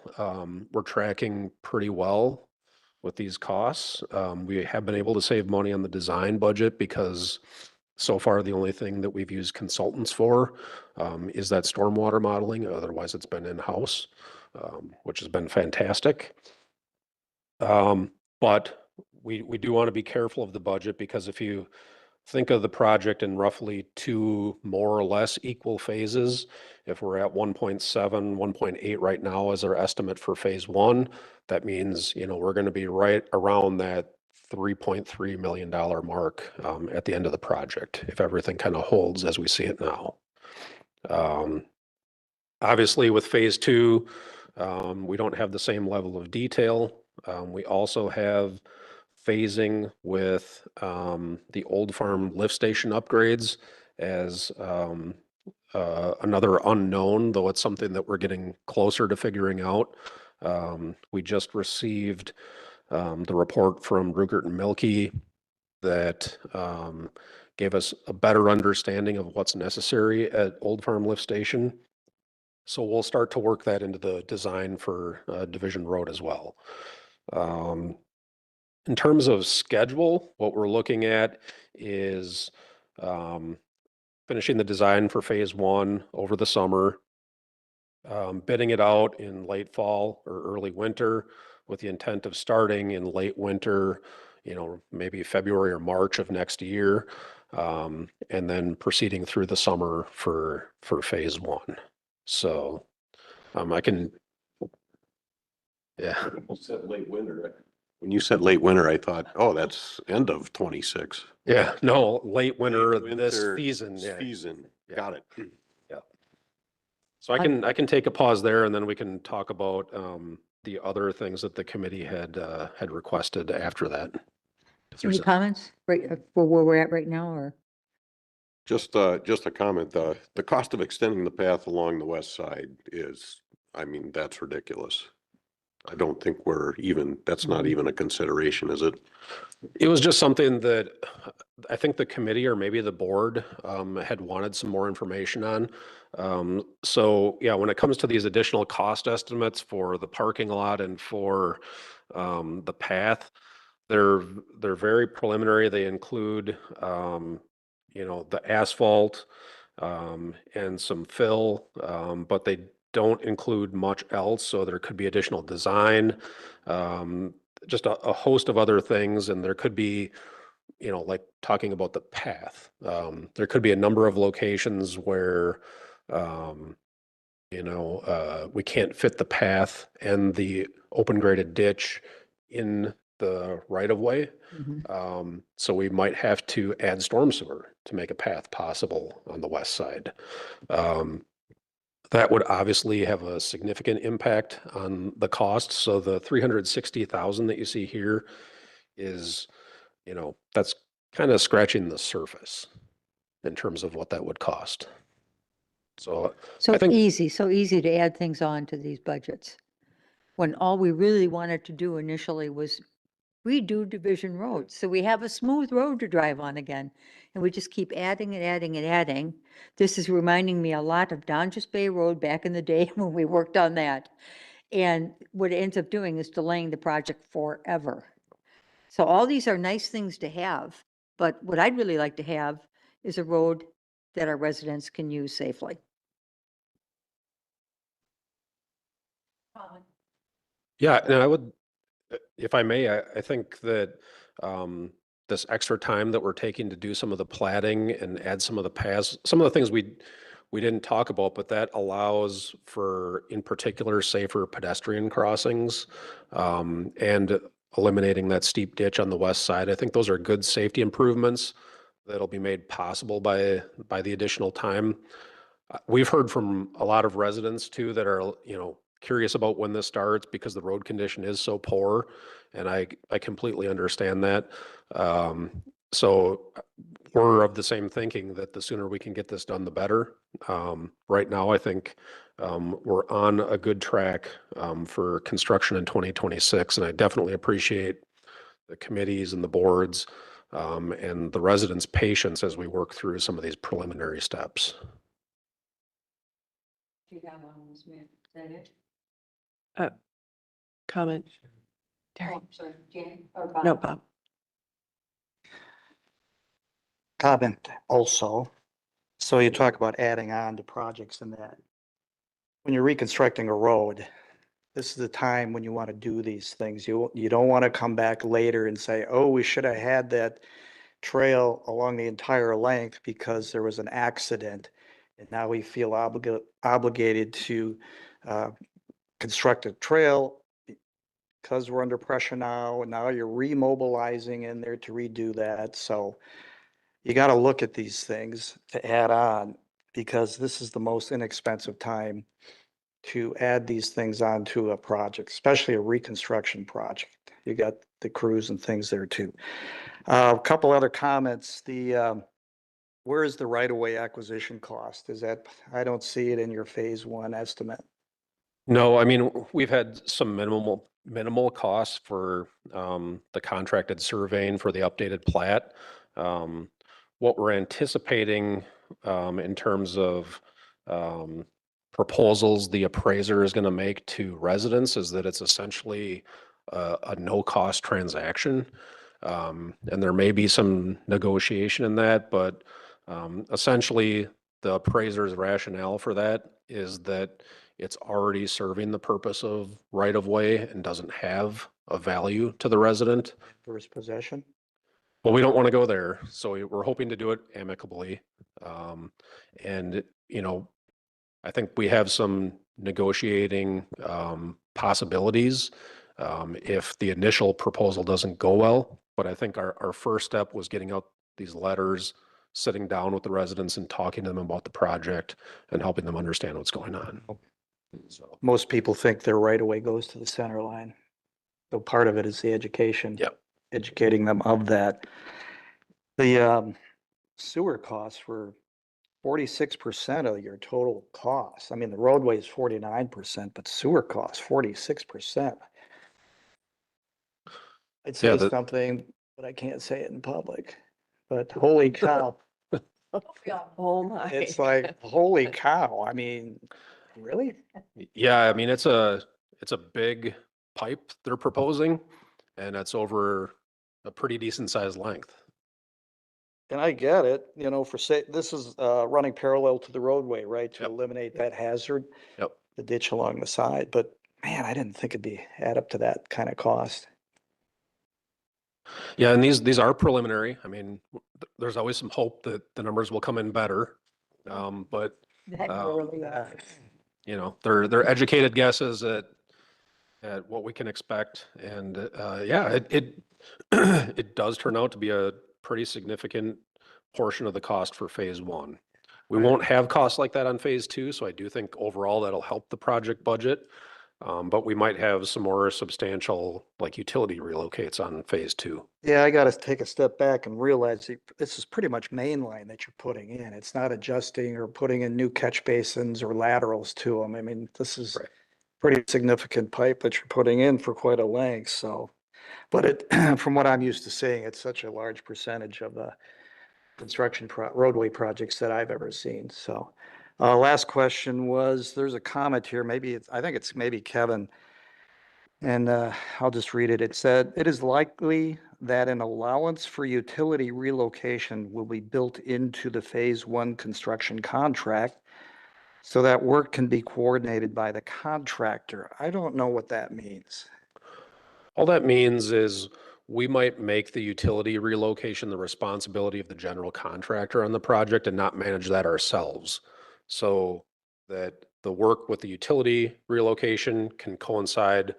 [SPEAKER 3] we're tracking pretty well with these costs. We have been able to save money on the design budget because so far the only thing that we've used consultants for is that stormwater modeling. Otherwise, it's been in-house, which has been fantastic. But we do want to be careful of the budget, because if you think of the project in roughly two more or less equal phases, if we're at 1.7, 1.8 right now as our estimate for phase one, that means, we're going to be right around that $3.3 million mark at the end of the project, if everything kind of holds as we see it now. Obviously, with phase two, we don't have the same level of detail. We also have phasing with the Old Farm lift station upgrades as another unknown, though it's something that we're getting closer to figuring out. We just received the report from Rupert and Milky that gave us a better understanding of what's necessary at Old Farm lift station. So we'll start to work that into the design for Division Road as well. In terms of schedule, what we're looking at is finishing the design for phase one over the summer, bidding it out in late fall or early winter with the intent of starting in late winter, maybe February or March of next year, and then proceeding through the summer for phase one. So I can Yeah.
[SPEAKER 5] You said late winter. When you said late winter, I thought, oh, that's end of 26.
[SPEAKER 3] Yeah, no, late winter
[SPEAKER 5] Late
[SPEAKER 3] this
[SPEAKER 5] winter
[SPEAKER 3] season. Yeah.
[SPEAKER 5] Season,
[SPEAKER 3] Yeah.
[SPEAKER 5] got it.
[SPEAKER 3] So I can take a pause there and then we can talk about the other things that the committee had requested after that. If
[SPEAKER 1] Any
[SPEAKER 3] there's a-
[SPEAKER 1] comments right, for where we're at right now, or?
[SPEAKER 5] Just a comment, the cost of extending the path along the west side is, I mean, that's ridiculous. I don't think that's not even a consideration, is it?
[SPEAKER 3] It was just something that I think the committee or maybe the board had wanted some more information on. So yeah, when it comes to these additional cost estimates for the parking lot and for the path, they're very preliminary. They include the asphalt and some fill, but they don't include much else. So there could be additional design, just a host of other things, and there could be, like talking about the path. There could be a number of locations where, we can't fit the path and the open graded ditch in the right of way. So we might have to add storm sewer to make a path possible on the west side. That would obviously have a significant impact on the cost. So the 360,000 that you see here is, that's kind of scratching the surface in terms of what that would cost. So
[SPEAKER 1] So
[SPEAKER 3] I think-
[SPEAKER 1] so easy to add things on to these budgets. When all we really wanted to do initially was redo Division Road. So we have a smooth road to drive on again. And we just keep adding and adding and adding. This is reminding me a lot of Donjas Bay Road back in the day when we worked on that. And what it ends up doing is delaying the project forever. So all these are nice things to have, but what I'd really like to have is a road that our residents can use safely.
[SPEAKER 3] Yeah, and I would, if I may, I think that this extra time that we're taking to do some of the plating and add some of the paths, some of the things we didn't talk about, but that allows for, in particular, safer pedestrian crossings and eliminating that steep ditch on the west side. I think those are good safety improvements that'll be made possible by the additional time. We've heard from a lot of residents too that are, curious about when this starts because the road condition is so poor. And I completely understand that. So we're of the same thinking that the sooner we can get this done, the better. Right now, I think we're on a good track for construction in 2026. And I definitely appreciate the committees and the boards and the residents' patience as we work through some of these preliminary steps.
[SPEAKER 1] You got one, Ms. Mayor. Is that it?
[SPEAKER 4] Comment? Terry?
[SPEAKER 1] Oh, sorry, Jan or Bob?
[SPEAKER 4] No, Bob.
[SPEAKER 2] Comment also. So you talk about adding on to projects and that. When you're reconstructing a road, this is the time when you want to do these things. You don't want to come back later and say, oh, we should have had that trail along the entire length because there was an accident. And now we feel obligated to construct a trail because we're under pressure now, and now you're remobilizing in there to redo that. So you got to look at these things to add on because this is the most inexpensive time to add these things onto a project, especially a reconstruction project. You got the crews and things there too. A couple other comments. Where is the right-of-way acquisition cost? Is that, I don't see it in your phase one estimate.
[SPEAKER 3] No, I mean, we've had some minimal costs for the contracted surveying for the updated plat. What we're anticipating in terms of proposals the appraiser is going to make to residents is that it's essentially a no-cost transaction. And there may be some negotiation in that, but essentially the appraiser's rationale for that is that it's already serving the purpose of right-of-way and doesn't have a value to the resident.
[SPEAKER 2] First possession?
[SPEAKER 3] Well, we don't want to go there, so we're hoping to do it amicably. And, I think we have some negotiating possibilities if the initial proposal doesn't go well. But I think our first step was getting out these letters, sitting down with the residents and talking to them about the project and helping them understand what's going on. So,
[SPEAKER 2] Most people think their right of way goes to the center line. So part of it is the education.
[SPEAKER 3] Yep.
[SPEAKER 2] Educating them of that. The sewer costs were 46% of your total cost. I mean, the roadway is 49%, but sewer costs 46%. I'd
[SPEAKER 3] Yeah,
[SPEAKER 2] say something, but I can't say it in public. But holy cow,
[SPEAKER 4] Oh, my.
[SPEAKER 2] it's like, holy cow. I mean, really?
[SPEAKER 3] yeah, I mean, it's a big pipe they're proposing, and it's over a pretty decent sized length.
[SPEAKER 2] And I get it, you know, for say, this is running parallel to the roadway, right? To
[SPEAKER 3] Yep.
[SPEAKER 2] eliminate that hazard,
[SPEAKER 3] Yep.
[SPEAKER 2] the ditch along the side. But man, I didn't think it'd be add up to that kind of cost.
[SPEAKER 3] Yeah, and these are preliminary. I mean, there's always some hope that the numbers will come in better. But you know, they're educated guesses at what we can expect. And yeah, it it does turn out to be a pretty significant portion of the cost for phase one. We won't have costs like that on phase two, so I do think overall that'll help the project budget. But we might have some more substantial like utility relocates on phase two.
[SPEAKER 2] Yeah, I gotta take a step back and realize this is pretty much mainline that you're putting in. It's not adjusting or putting in new catch basins or laterals to them. I mean, this is
[SPEAKER 3] Right.
[SPEAKER 2] pretty significant pipe that you're putting in for quite a length, so. But it, from what I'm used to seeing, it's such a large percentage of the roadway projects that I've ever seen, so. Last question was, there's a comment here, I think it's maybe Kevin. And I'll just read it. It said, "It is likely that an allowance for utility relocation will be built into the phase one construction contract so that work can be coordinated by the contractor." I don't know what that means.
[SPEAKER 3] All that means is we might make the utility relocation the responsibility of the general contractor on the project and not manage that ourselves. So that the work with the utility relocation can coincide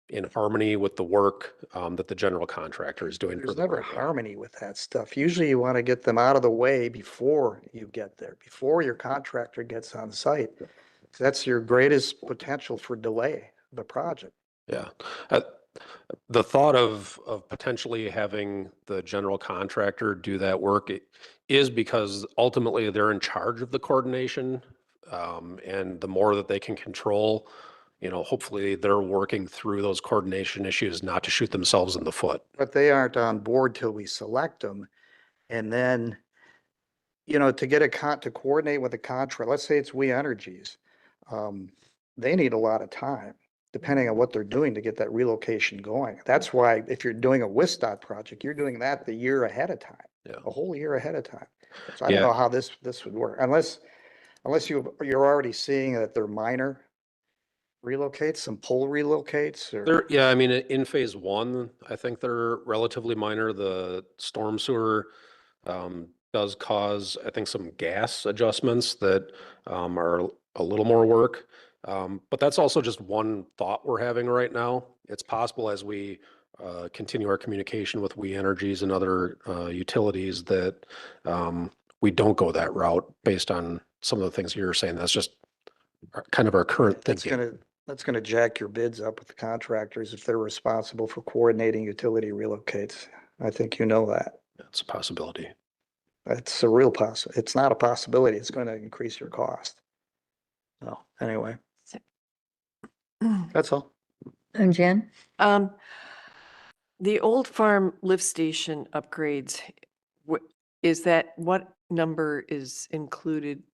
[SPEAKER 3] in harmony with the work that the general contractor is doing for
[SPEAKER 2] There's
[SPEAKER 3] the
[SPEAKER 2] never
[SPEAKER 3] roadway.
[SPEAKER 2] harmony with that stuff. Usually you want to get them out of the way before you get there, before your contractor gets on site. That's your greatest potential for delay of the project.
[SPEAKER 3] Yeah. Uh, The thought of potentially having the general contractor do that work is because ultimately they're in charge of the coordination. And the more that they can control, you know, hopefully they're working through those coordination issues, not to shoot themselves in the foot.
[SPEAKER 2] But they aren't on board till we select them. And then, you know, to get to coordinate with a contract, let's say it's We Energies. They need a lot of time, depending on what they're doing to get that relocation going. That's why if you're doing a WISDOT project, you're doing that the year ahead of time,
[SPEAKER 3] Yeah.
[SPEAKER 2] a whole year ahead of time. So I
[SPEAKER 3] Yeah.
[SPEAKER 2] don't know how this would work, unless you're already seeing that they're minor relocates, some pole relocates or.
[SPEAKER 3] Yeah, I mean, in phase one, I think they're relatively minor. The storm sewer does cause, I think, some gas adjustments that are a little more work. But that's also just one thought we're having right now. It's possible as we continue our communication with We Energies and other utilities that we don't go that route based on some of the things you're saying. That's just kind of our current thinking.
[SPEAKER 2] That's gonna jack your bids up with the contractors if they're responsible for coordinating utility relocates. I think you know that.
[SPEAKER 3] It's a possibility.
[SPEAKER 2] It's a real it's not a possibility. It's gonna increase your cost. So anyway, that's all.
[SPEAKER 1] And Jen?
[SPEAKER 4] The old farm lift station upgrades, what number is included?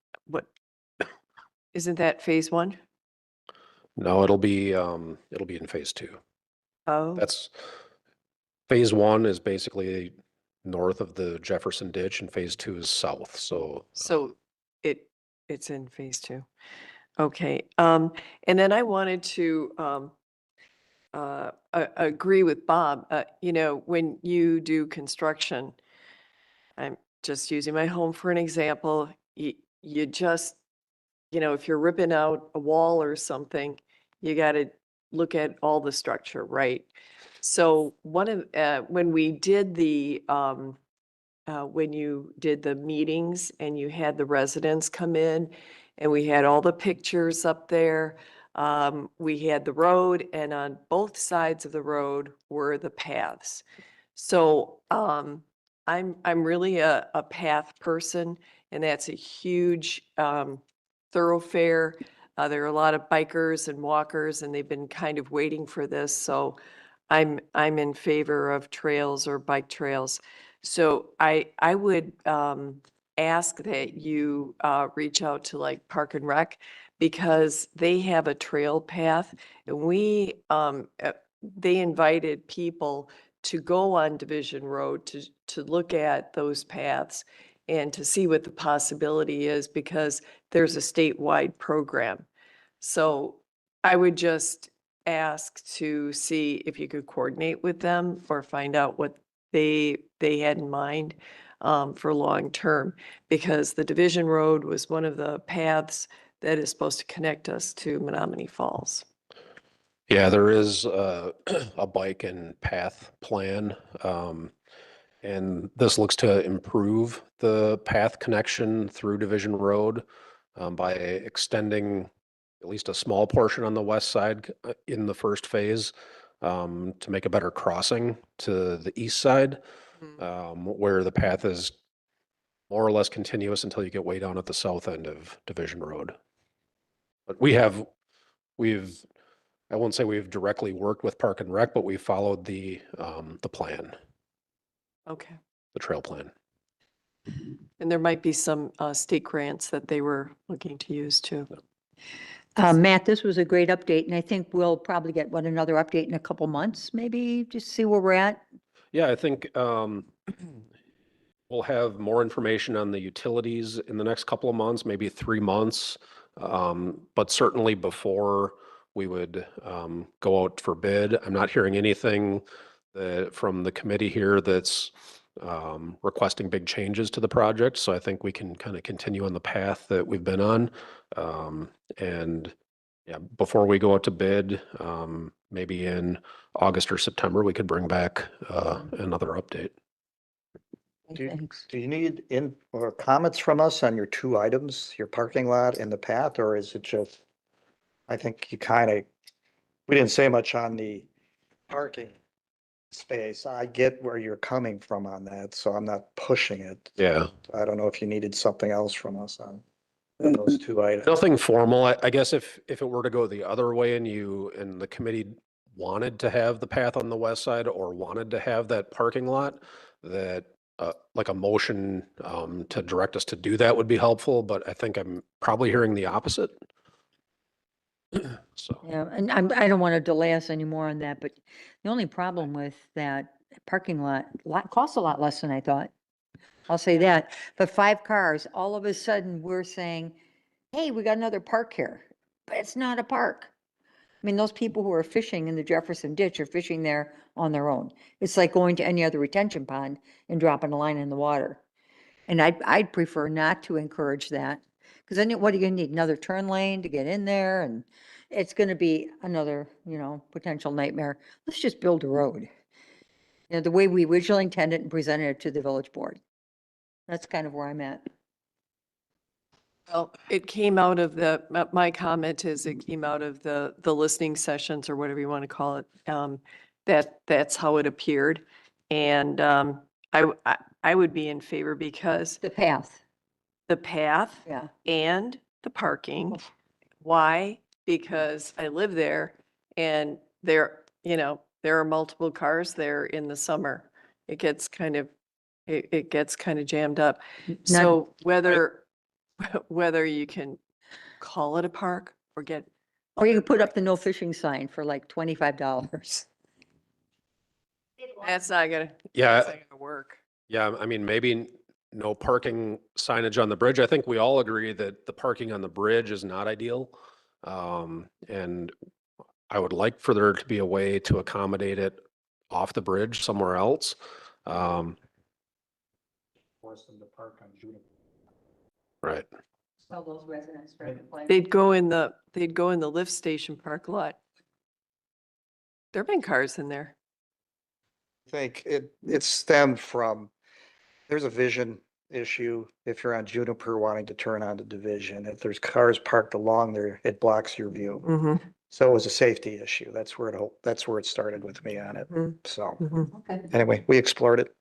[SPEAKER 4] Isn't that phase one?
[SPEAKER 3] No, it'll be in phase two.
[SPEAKER 4] Oh,
[SPEAKER 3] That's phase one is basically north of the Jefferson Ditch and phase two is south. So
[SPEAKER 4] so it's in phase two. Okay, and then I wanted to agree with Bob. You know, when you do construction, I'm just using my home for an example. You just, you know, if you're ripping out a wall or something, you got to look at all the structure, right? So one of, when we did when you did the meetings and you had the residents come in and we had all the pictures up there, we had the road, and on both sides of the road were the paths. So, I'm really a path person, and that's a huge, thoroughfare. There are a lot of bikers and walkers, and they've been kind of waiting for this, so I'm in favor of trails or bike trails. So I would, ask that you, reach out to like Park and Rec, because they have a trail path, and they invited people to go on Division Road to look at those paths and to see what the possibility is, because there's a statewide program. So I would just ask to see if you could coordinate with them or find out what they had in mind for long term, because the Division Road was one of the paths that is supposed to connect us to Menominee Falls.
[SPEAKER 3] Yeah, there is a bike and path plan. And this looks to improve the path connection through Division Road by extending at least a small portion on the west side in the first phase to make a better crossing to the east side, where the path is more or less continuous until you get way down at the south end of Division Road. But I won't say we've directly worked with Park and Rec, but we followed the plan,
[SPEAKER 4] Okay.
[SPEAKER 3] the trail plan.
[SPEAKER 4] And there might be some state grants that they were looking to use too.
[SPEAKER 1] Matt, this was a great update, and I think we'll probably get another update in a couple months, maybe, just see where we're at.
[SPEAKER 3] Yeah, I think we'll have more information on the utilities in the next couple of months, maybe 3 months. But certainly before we would go out for bid. I'm not hearing anything from the committee here that's requesting big changes to the project. So I think we can kind of continue on the path that we've been on. And yeah, before we go out to bid, maybe in August or September, we could bring back another update.
[SPEAKER 1] Thanks.
[SPEAKER 2] Do you need or comments from us on your 2 items, your parking lot and the path, or is it just, I think you we didn't say much on the parking space. I get where you're coming from on that, so I'm not pushing it.
[SPEAKER 3] Yeah.
[SPEAKER 2] I don't know if you needed something else from us on those 2 items.
[SPEAKER 3] Nothing formal. I guess if it were to go the other way and the committee wanted to have the path on the west side or wanted to have that parking lot, that like a motion to direct us to do that would be helpful, but I think I'm probably hearing the opposite. So,
[SPEAKER 1] Yeah, and I don't want to delay us anymore on that, but the only problem with that parking lot costs a lot less than I thought. I'll say that, but 5 cars, all of a sudden, we're saying, hey, we got another park here, but it's not a park. I mean, those people who are fishing in the Jefferson Ditch are fishing there on their own. It's like going to any other retention pond and dropping a line in the water. And I'd prefer not to encourage that, because then what are you gonna need, another turn lane to get in there? And it's gonna be another, potential nightmare. Let's just build a road. The way we originally intended and presented it to the village board. That's kind of where I'm at.
[SPEAKER 4] Well, it came out of my comment is it came out of the listening sessions, or whatever you want to call it. That's how it appeared. And I would be in favor, because
[SPEAKER 1] The path,
[SPEAKER 4] the path
[SPEAKER 1] yeah.
[SPEAKER 4] and the parking. Why? Because I live there, and there are multiple cars there in the summer. It gets kind of jammed up. So whether you can call it a park or
[SPEAKER 1] Or you can put up the no fishing sign for like $25.
[SPEAKER 4] that's not gonna,
[SPEAKER 3] Yeah.
[SPEAKER 4] that's not gonna work.
[SPEAKER 3] yeah, I mean, maybe no parking signage on the bridge. I think we all agree that the parking on the bridge is not ideal. And I would like for there to be a way to accommodate it off the bridge somewhere else.
[SPEAKER 2] Force them to park on Juniper.
[SPEAKER 3] Right.
[SPEAKER 1] Tell those residents for the play.
[SPEAKER 4] they'd go in the lift station parking lot. There've been cars in there.
[SPEAKER 2] I think it stemmed from, there's a vision issue if you're on Juniper wanting to turn onto Division. If there's cars parked along there, it blocks your view.
[SPEAKER 4] Mm-hmm.
[SPEAKER 2] So it was a safety issue. That's where it started with me on it.
[SPEAKER 4] Mhm.
[SPEAKER 2] So
[SPEAKER 1] Okay.
[SPEAKER 2] anyway, we explored it.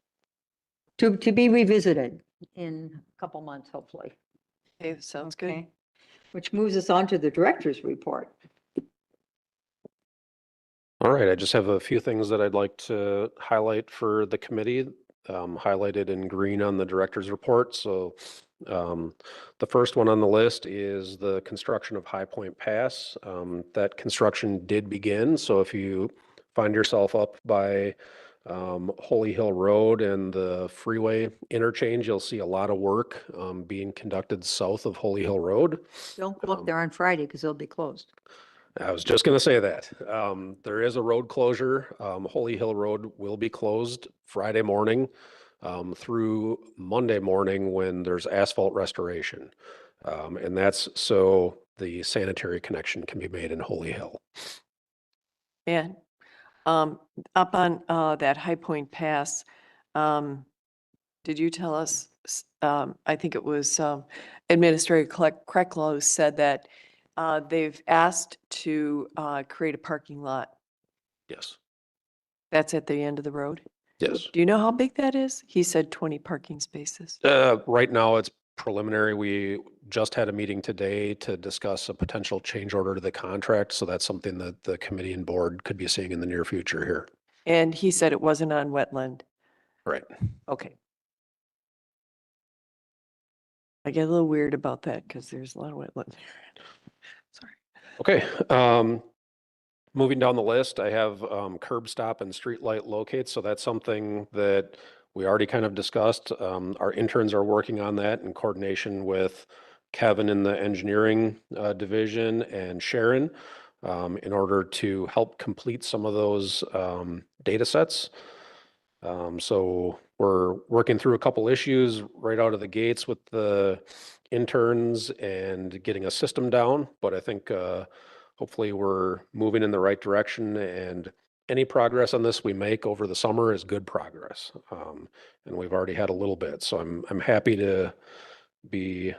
[SPEAKER 1] To be revisited in a couple months, hopefully.
[SPEAKER 4] Okay, sounds good.
[SPEAKER 1] Okay. Which moves us on to the director's report.
[SPEAKER 3] All right, I just have a few things that I'd like to highlight for the committee, highlighted in green on the director's report. So the first one on the list is the construction of High Point Pass. That construction did begin. So if you find yourself up by Holy Hill Road and the freeway interchange, you'll see a lot of work being conducted south of Holy Hill Road.
[SPEAKER 1] Don't go up there on Friday because they'll be closed.
[SPEAKER 3] I was just going to say that. There is a road closure. Holy Hill Road will be closed Friday morning through Monday morning when there's asphalt restoration. And that's so the sanitary connection can be made in Holy Hill.
[SPEAKER 4] And up on that High Point Pass, did you tell us, I think it was Administrator Krecklow said that they've asked to create a parking lot.
[SPEAKER 3] Yes.
[SPEAKER 4] That's at the end of the road?
[SPEAKER 3] Yes.
[SPEAKER 4] Do you know how big that is? He said 20 parking spaces.
[SPEAKER 3] Right now it's preliminary. We just had a meeting today to discuss a potential change order to the contract. So that's something that the committee and board could be seeing in the near future here.
[SPEAKER 4] And he said it wasn't on wetland.
[SPEAKER 3] Right.
[SPEAKER 4] Okay. I get a little weird about that because there's a lot of wetland there. Sorry.
[SPEAKER 3] Okay. Moving down the list, I have curb stop and street light locates. So that's something that we already kind of discussed. Our interns are working on that in coordination with Kevin in the engineering division and Sharon in order to help complete some of those data sets. So we're working through a couple issues right out of the gates with the interns and getting a system down, but I think hopefully we're moving in the right direction, and any progress on this we make over the summer is good progress. And we've already had a little bit, so I'm happy to be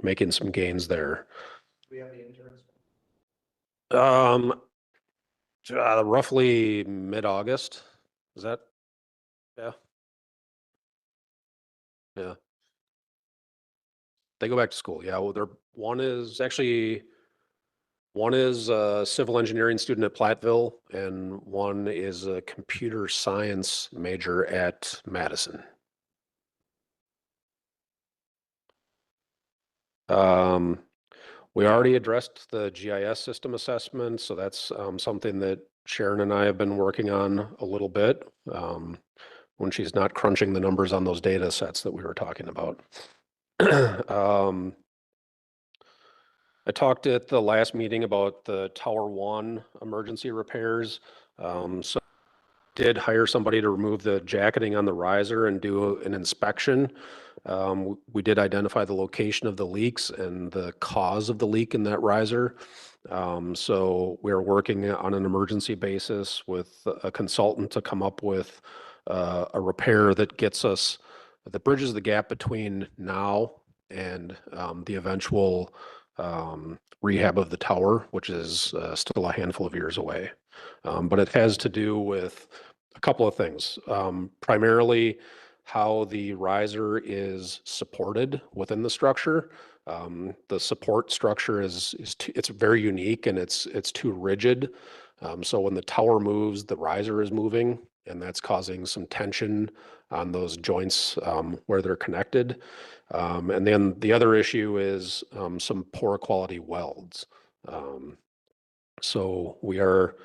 [SPEAKER 3] making some gains there.
[SPEAKER 2] We have the interns.
[SPEAKER 3] Roughly mid-August. Is that? Yeah. Yeah. They go back to school. Yeah. Well, one is a civil engineering student at Platteville, and one is a computer science major at Madison. We already addressed the GIS system assessment, so that's something that Sharon and I have been working on a little bit when she's not crunching the numbers on those data sets that we were talking about. I talked at the last meeting about the Tower 1 emergency repairs. So did hire somebody to remove the jacketing on the riser and do an inspection. We did identify the location of the leaks and the cause of the leak in that riser. So we're working on an emergency basis with a consultant to come up with a repair that bridges the gap between now and the eventual rehab of the tower, which is still a handful of years away. But it has to do with a couple of things. Primarily how the riser is supported within the structure. The support structure it's very unique, and it's too rigid. So when the tower moves, the riser is moving, and that's causing some tension on those joints where they're connected. And then the other issue is some poor quality welds. So we are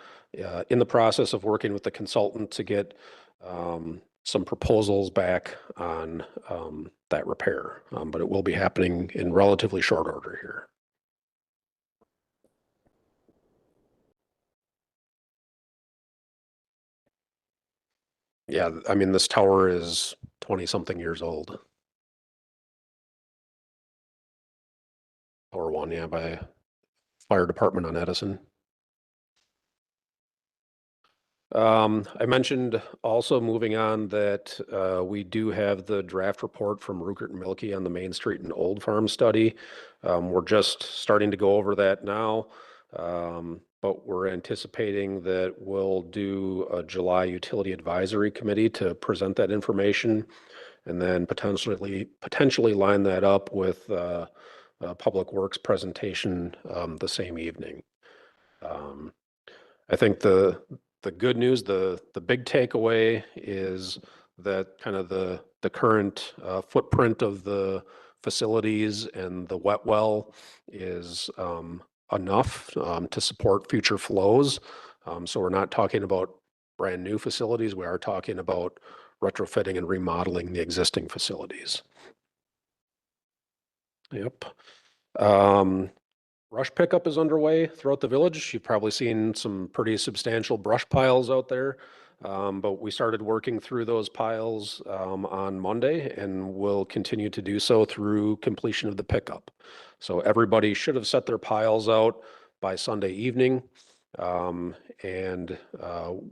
[SPEAKER 3] in the process of working with the consultant to get some proposals back on that repair, but it will be happening in relatively short order here. Yeah, I mean, this tower is 20-something years old. Lower one, yeah, by fire department on Edison. I mentioned also moving on that we do have the draft report from Rukert and Milkie on the Main Street and Old Farm study. We're just starting to go over that now, but we're anticipating that we'll do a July Utility Advisory Committee to present that information, and then potentially line that up with a Public Works presentation the same evening. I think the good news, the big takeaway is that kind of the current footprint of the facilities and the wet well is enough to support future flows. So we're not talking about brand new facilities. We are talking about retrofitting and remodeling the existing facilities. Yep. Brush pickup is underway throughout the village. You've probably seen some pretty substantial brush piles out there. But we started working through those piles on Monday, and will continue to do so through completion of the pickup. So everybody should have set their piles out by Sunday evening. And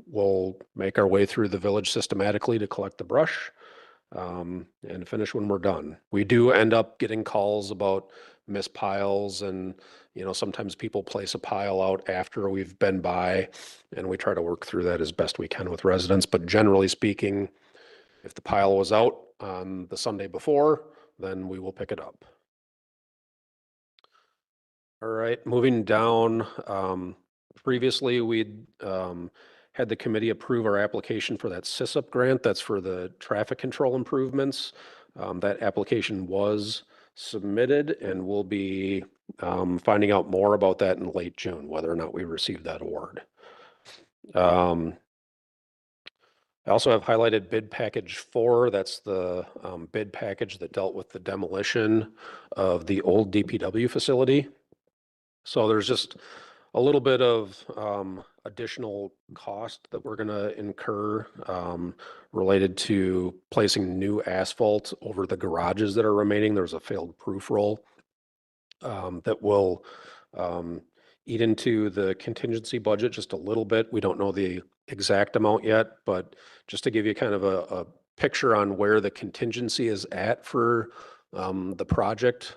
[SPEAKER 3] we'll make our way through the village systematically to collect the brush and finish when we're done. We do end up getting calls about missed piles, and sometimes people place a pile out after we've been by, and we try to work through that as best we can with residents. But generally speaking, if the pile was out on the Sunday before, then we will pick it up. All right, moving down, previously we'd had the committee approve our application for that SISUP grant. That's for the traffic control improvements. That application was submitted, and we'll be finding out more about that in late June, whether or not we received that award. I also have highlighted bid package 4. That's the bid package that dealt with the demolition of the old DPW facility. So there's just a little bit of additional cost that we're going to incur related to placing new asphalt over the garages that are remaining. There's a failed proof roll that will eat into the contingency budget just a little bit. We don't know the exact amount yet, but just to give you kind of a picture on where the contingency is at for the project.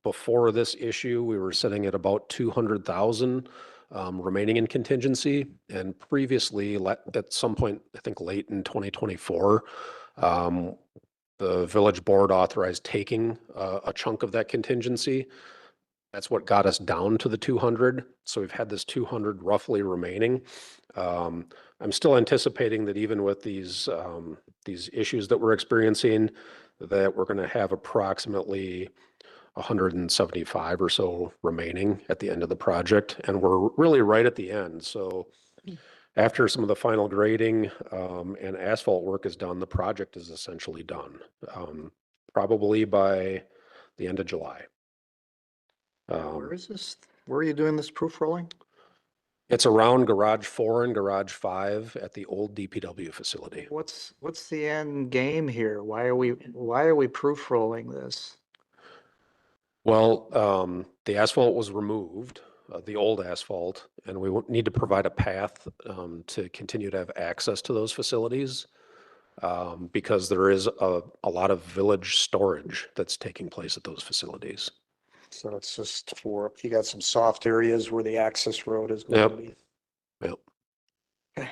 [SPEAKER 3] Before this issue, we were sitting at about 200,000 remaining in contingency, and previously at some point, I think late in 2024, the village board authorized taking a chunk of that contingency. That's what got us down to the 200. So we've had this 200 roughly remaining. I'm still anticipating that even with these issues that we're experiencing, that we're going to have approximately 175 or so remaining at the end of the project, and we're really right at the end. So after some of the final grading and asphalt work is done, the project is essentially done, probably by the end of July.
[SPEAKER 2] Where is this? Where are you doing this proof rolling?
[SPEAKER 3] It's around Garage 4 and Garage 5 at the old DPW facility.
[SPEAKER 2] What's the end game here? Why are we proof rolling this?
[SPEAKER 3] Well, the asphalt was removed, the old asphalt, and we need to provide a path to continue to have access to those facilities because there is a lot of village storage that's taking place at those facilities.
[SPEAKER 2] So it's just for, you got some soft areas where the access road is going to be.
[SPEAKER 3] Yep.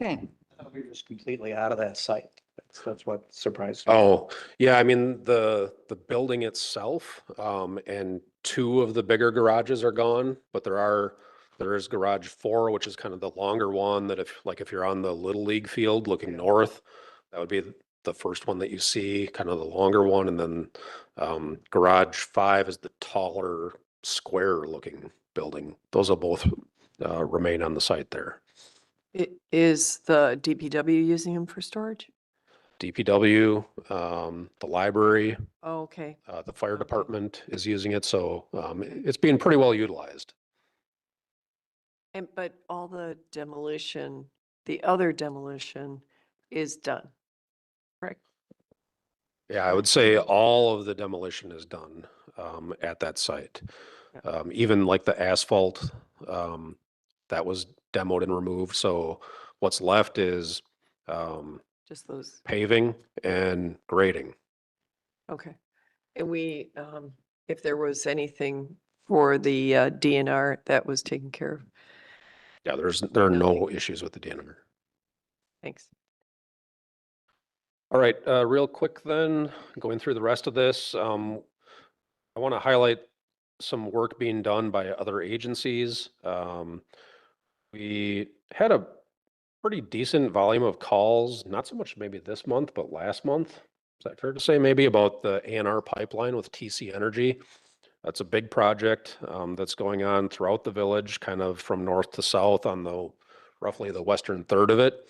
[SPEAKER 1] Okay.
[SPEAKER 2] We're just completely out of that site. That's what surprised me.
[SPEAKER 3] Oh, yeah, I mean, the building itself, and 2 of the bigger garages are gone, but there is Garage 4, which is kind of the longer one that if you're on the Little League field looking north, that would be the first one that you see, kind of the longer one. And then Garage 5 is the taller, square looking building. Those will both remain on the site there.
[SPEAKER 4] Is the DPW using them for storage?
[SPEAKER 3] DPW, the library,
[SPEAKER 4] Oh, okay.
[SPEAKER 3] the fire department is using it, so it's being pretty well utilized.
[SPEAKER 4] But all the demolition, the other demolition is done, correct?
[SPEAKER 3] Yeah, I would say all of the demolition is done. at that site. Even like the asphalt, that was demoed and removed. So what's left is
[SPEAKER 4] Just those,
[SPEAKER 3] paving and grading.
[SPEAKER 4] okay. And we, if there was anything for the DNR that was taken care of.
[SPEAKER 3] Yeah, there are no issues with the DNR.
[SPEAKER 4] Thanks.
[SPEAKER 3] All right, real quick then, going through the rest of this, I want to highlight some work being done by other agencies. We had a pretty decent volume of calls, not so much maybe this month, but last month. Is that fair to say? Maybe about the ANR pipeline with TC Energy. That's a big project that's going on throughout the village, kind of from north to south on the roughly the western third of it.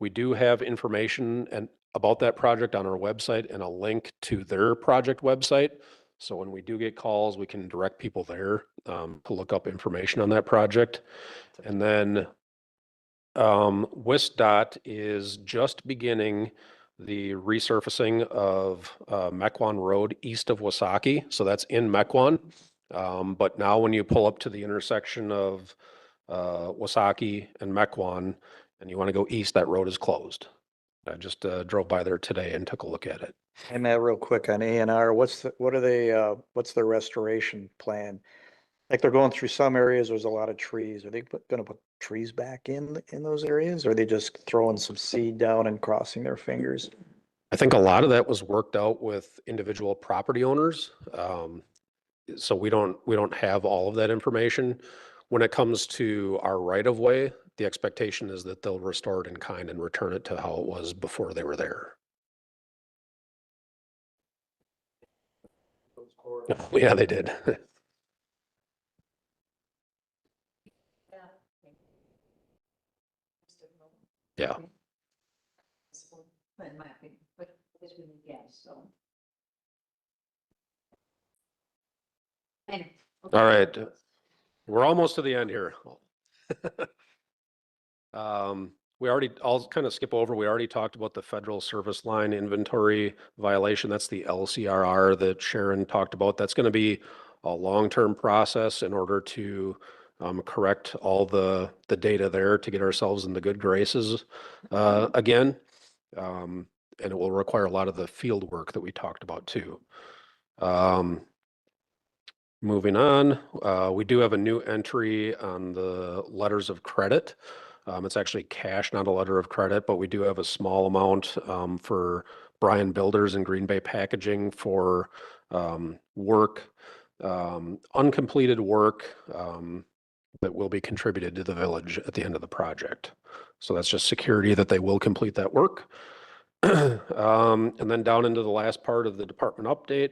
[SPEAKER 3] We do have information about that project on our website and a link to their project website. So when we do get calls, we can direct people there to look up information on that project. And then WISDOT is just beginning the resurfacing of Mequon Road east of Wasaki. So that's in Mequon. But now when you pull up to the intersection of Wasaki and Mequon and you want to go east, that road is closed. I just drove by there today and took a look at it.
[SPEAKER 2] Hey, Matt, real quick on A&R, what's their restoration plan? Like they're going through some areas, there's a lot of trees. Are they gonna put trees back in those areas? Or are they just throwing some seed down and crossing their fingers?
[SPEAKER 3] I think a lot of that was worked out with individual property owners. So we don't have all of that information. When it comes to our right of way, the expectation is that they'll restore it in kind and return it to how it was before they were there. Yeah, they did. Yeah.
[SPEAKER 1] In my opinion, but this would be gas, so. Anyway, okay.
[SPEAKER 3] All right. We're almost to the end here. I'll kind of skip over. We already talked about the federal service line inventory violation. That's the LCRR that Sharon talked about. That's going to be a long-term process in order to correct all the data there to get ourselves in the good graces again. And it will require a lot of the field work that we talked about too. Moving on, we do have a new entry on the letters of credit. It's actually cash, not a letter of credit, but we do have a small amount for Bryan Builders and Green Bay Packaging for work, uncompleted work that will be contributed to the village at the end of the project. So that's just security that they will complete that work. And then down into the last part of the department update,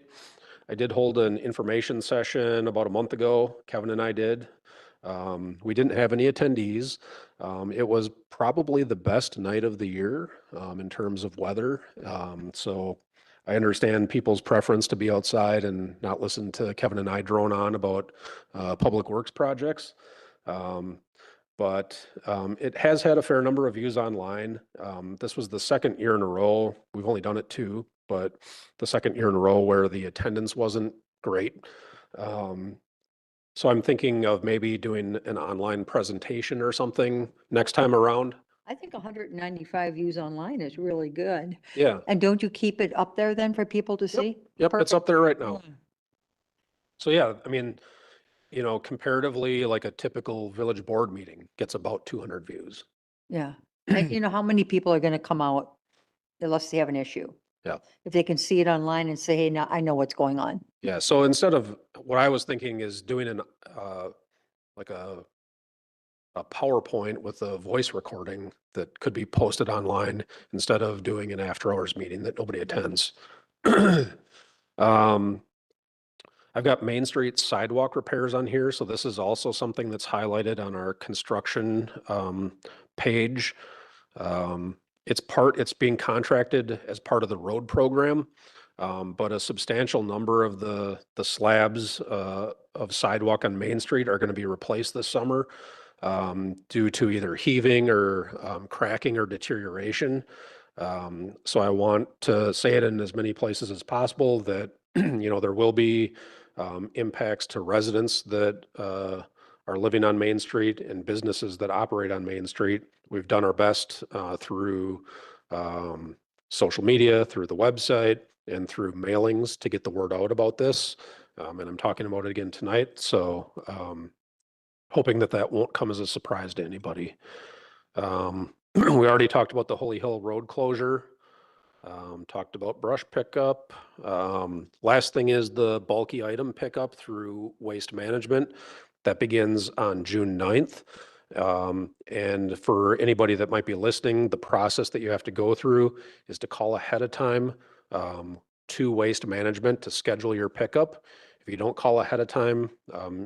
[SPEAKER 3] I did hold an information session about a month ago. Kevin and I did. We didn't have any attendees. It was probably the best night of the year in terms of weather. So I understand people's preference to be outside and not listen to Kevin and I drone on about public works projects. But it has had a fair number of views online. This was the second year in a row. We've only done it 2, but the second year in a row where the attendance wasn't great. So I'm thinking of maybe doing an online presentation or something next time around.
[SPEAKER 1] I think 195 views online is really good.
[SPEAKER 3] Yeah,
[SPEAKER 1] And don't you keep it up there then for people to see?
[SPEAKER 3] yep, it's up there right now.
[SPEAKER 1] Perfect.
[SPEAKER 3] So yeah, I mean, comparatively, like a typical village board meeting gets about 200 views.
[SPEAKER 1] Yeah. And you know how many people are going to come out unless they have an issue?
[SPEAKER 3] Yeah.
[SPEAKER 1] If they can see it online and say, hey, now I know what's going on.
[SPEAKER 3] Yeah, so instead of, what I was thinking is doing an, like a PowerPoint with a voice recording that could be posted online instead of doing an after hours meeting that nobody attends. I've got Main Street sidewalk repairs on here. So this is also something that's highlighted on our construction page. It's being contracted as part of the road program. But a substantial number of the slabs of sidewalk on Main Street are going to be replaced this summer due to either heaving or cracking or deterioration. So I want to say it in as many places as possible that There will be impacts to residents that are living on Main Street and businesses that operate on Main Street. We've done our best through social media, through the website, and through mailings to get the word out about this. And I'm talking about it again tonight. So hoping that that won't come as a surprise to anybody. We already talked about the Holy Hill Road closure. Talked about brush pickup. Last thing is the bulky item pickup through Waste Management. That begins on June 9th. And for anybody that might be listening, the process that you have to go through is to call ahead of time to Waste Management to schedule your pickup. If you don't call ahead of time,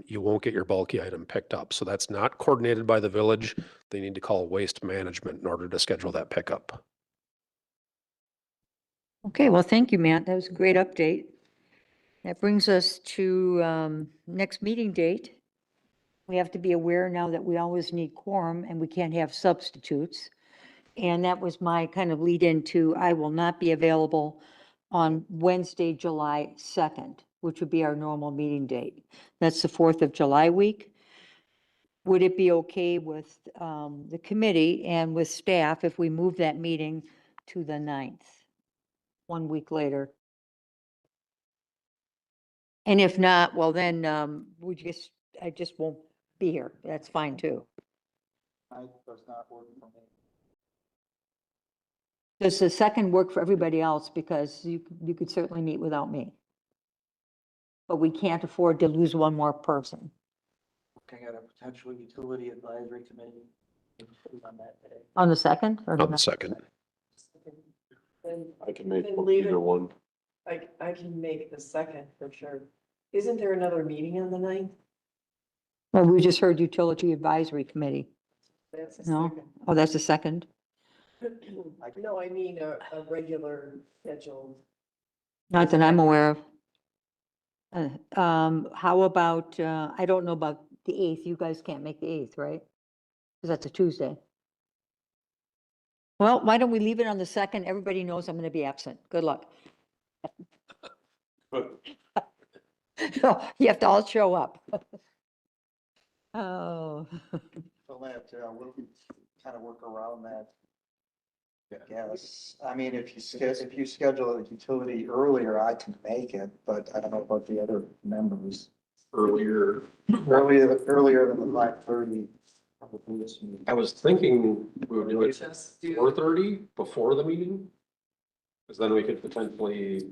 [SPEAKER 3] you won't get your bulky item picked up. So that's not coordinated by the village. They need to call Waste Management in order to schedule that pickup.
[SPEAKER 1] Okay, well, thank you, Matt. That was a great update. That brings us to next meeting date. We have to be aware now that we always need quorum and we can't have substitutes. And that was my kind of lead into, I will not be available on Wednesday, July 2nd, which would be our normal meeting date. That's the 4th of July week. Would it be okay with the committee and with staff if we move that meeting to the 9th, 1 week later? And if not, well, then I just won't be here. That's fine too. Does the second work for everybody else? Because you could certainly meet without me. But we can't afford to lose one more person.
[SPEAKER 2] Looking at a potential utility advisory committee on that day.
[SPEAKER 1] On the second? Or
[SPEAKER 3] On the
[SPEAKER 1] not?
[SPEAKER 3] second.
[SPEAKER 5] I can make
[SPEAKER 4] Then leave
[SPEAKER 5] either
[SPEAKER 4] it.
[SPEAKER 5] one.
[SPEAKER 4] I can make the second for sure. Isn't there another meeting on the 9th?
[SPEAKER 1] Well, we just heard utility advisory committee.
[SPEAKER 4] That's the
[SPEAKER 1] No?
[SPEAKER 4] second.
[SPEAKER 1] Oh, that's the second?
[SPEAKER 4] No, I mean a regular scheduled.
[SPEAKER 1] Not that I'm aware of. How about, I don't know about the 8th. You guys can't make the 8th, right? Because that's a Tuesday. Well, why don't we leave it on the second? Everybody knows I'm going to be absent. Good luck. No, you have to all show up. Oh,
[SPEAKER 2] So that, we'll kind of work around that. Yes, I mean, if you schedule a utility earlier, I can make it, but I don't know about the other members.
[SPEAKER 3] Earlier.
[SPEAKER 2] Earlier than the 5:30.
[SPEAKER 3] I was thinking we would do it
[SPEAKER 4] Just do,
[SPEAKER 3] 4:30 before the meeting. Because then we could potentially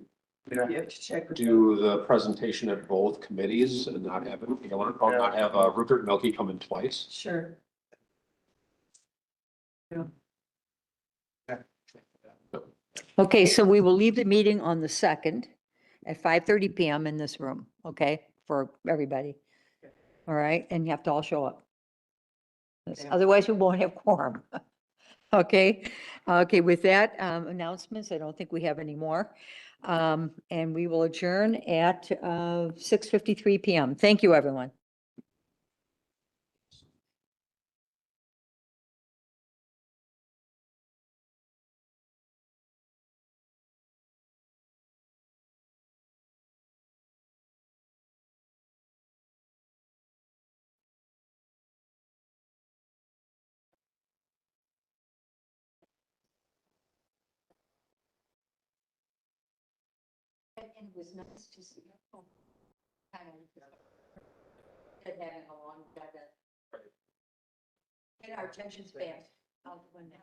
[SPEAKER 4] you have to check. with
[SPEAKER 3] do the presentation at both committees and not have it, or not have Rupert Milkie come in twice.
[SPEAKER 4] them. Sure.
[SPEAKER 1] okay, so we will leave the meeting on the second at 5:30 PM in this room, okay, for everybody. All right, and you have to all show up. Yes,
[SPEAKER 4] Yeah.
[SPEAKER 1] otherwise we won't have quorum. Okay, okay, with that, announcements, I don't think we have any more. And we will adjourn at 6:53 PM. Thank you, everyone. And it was nice to see you. Kind of having a long, get our attention span out the window.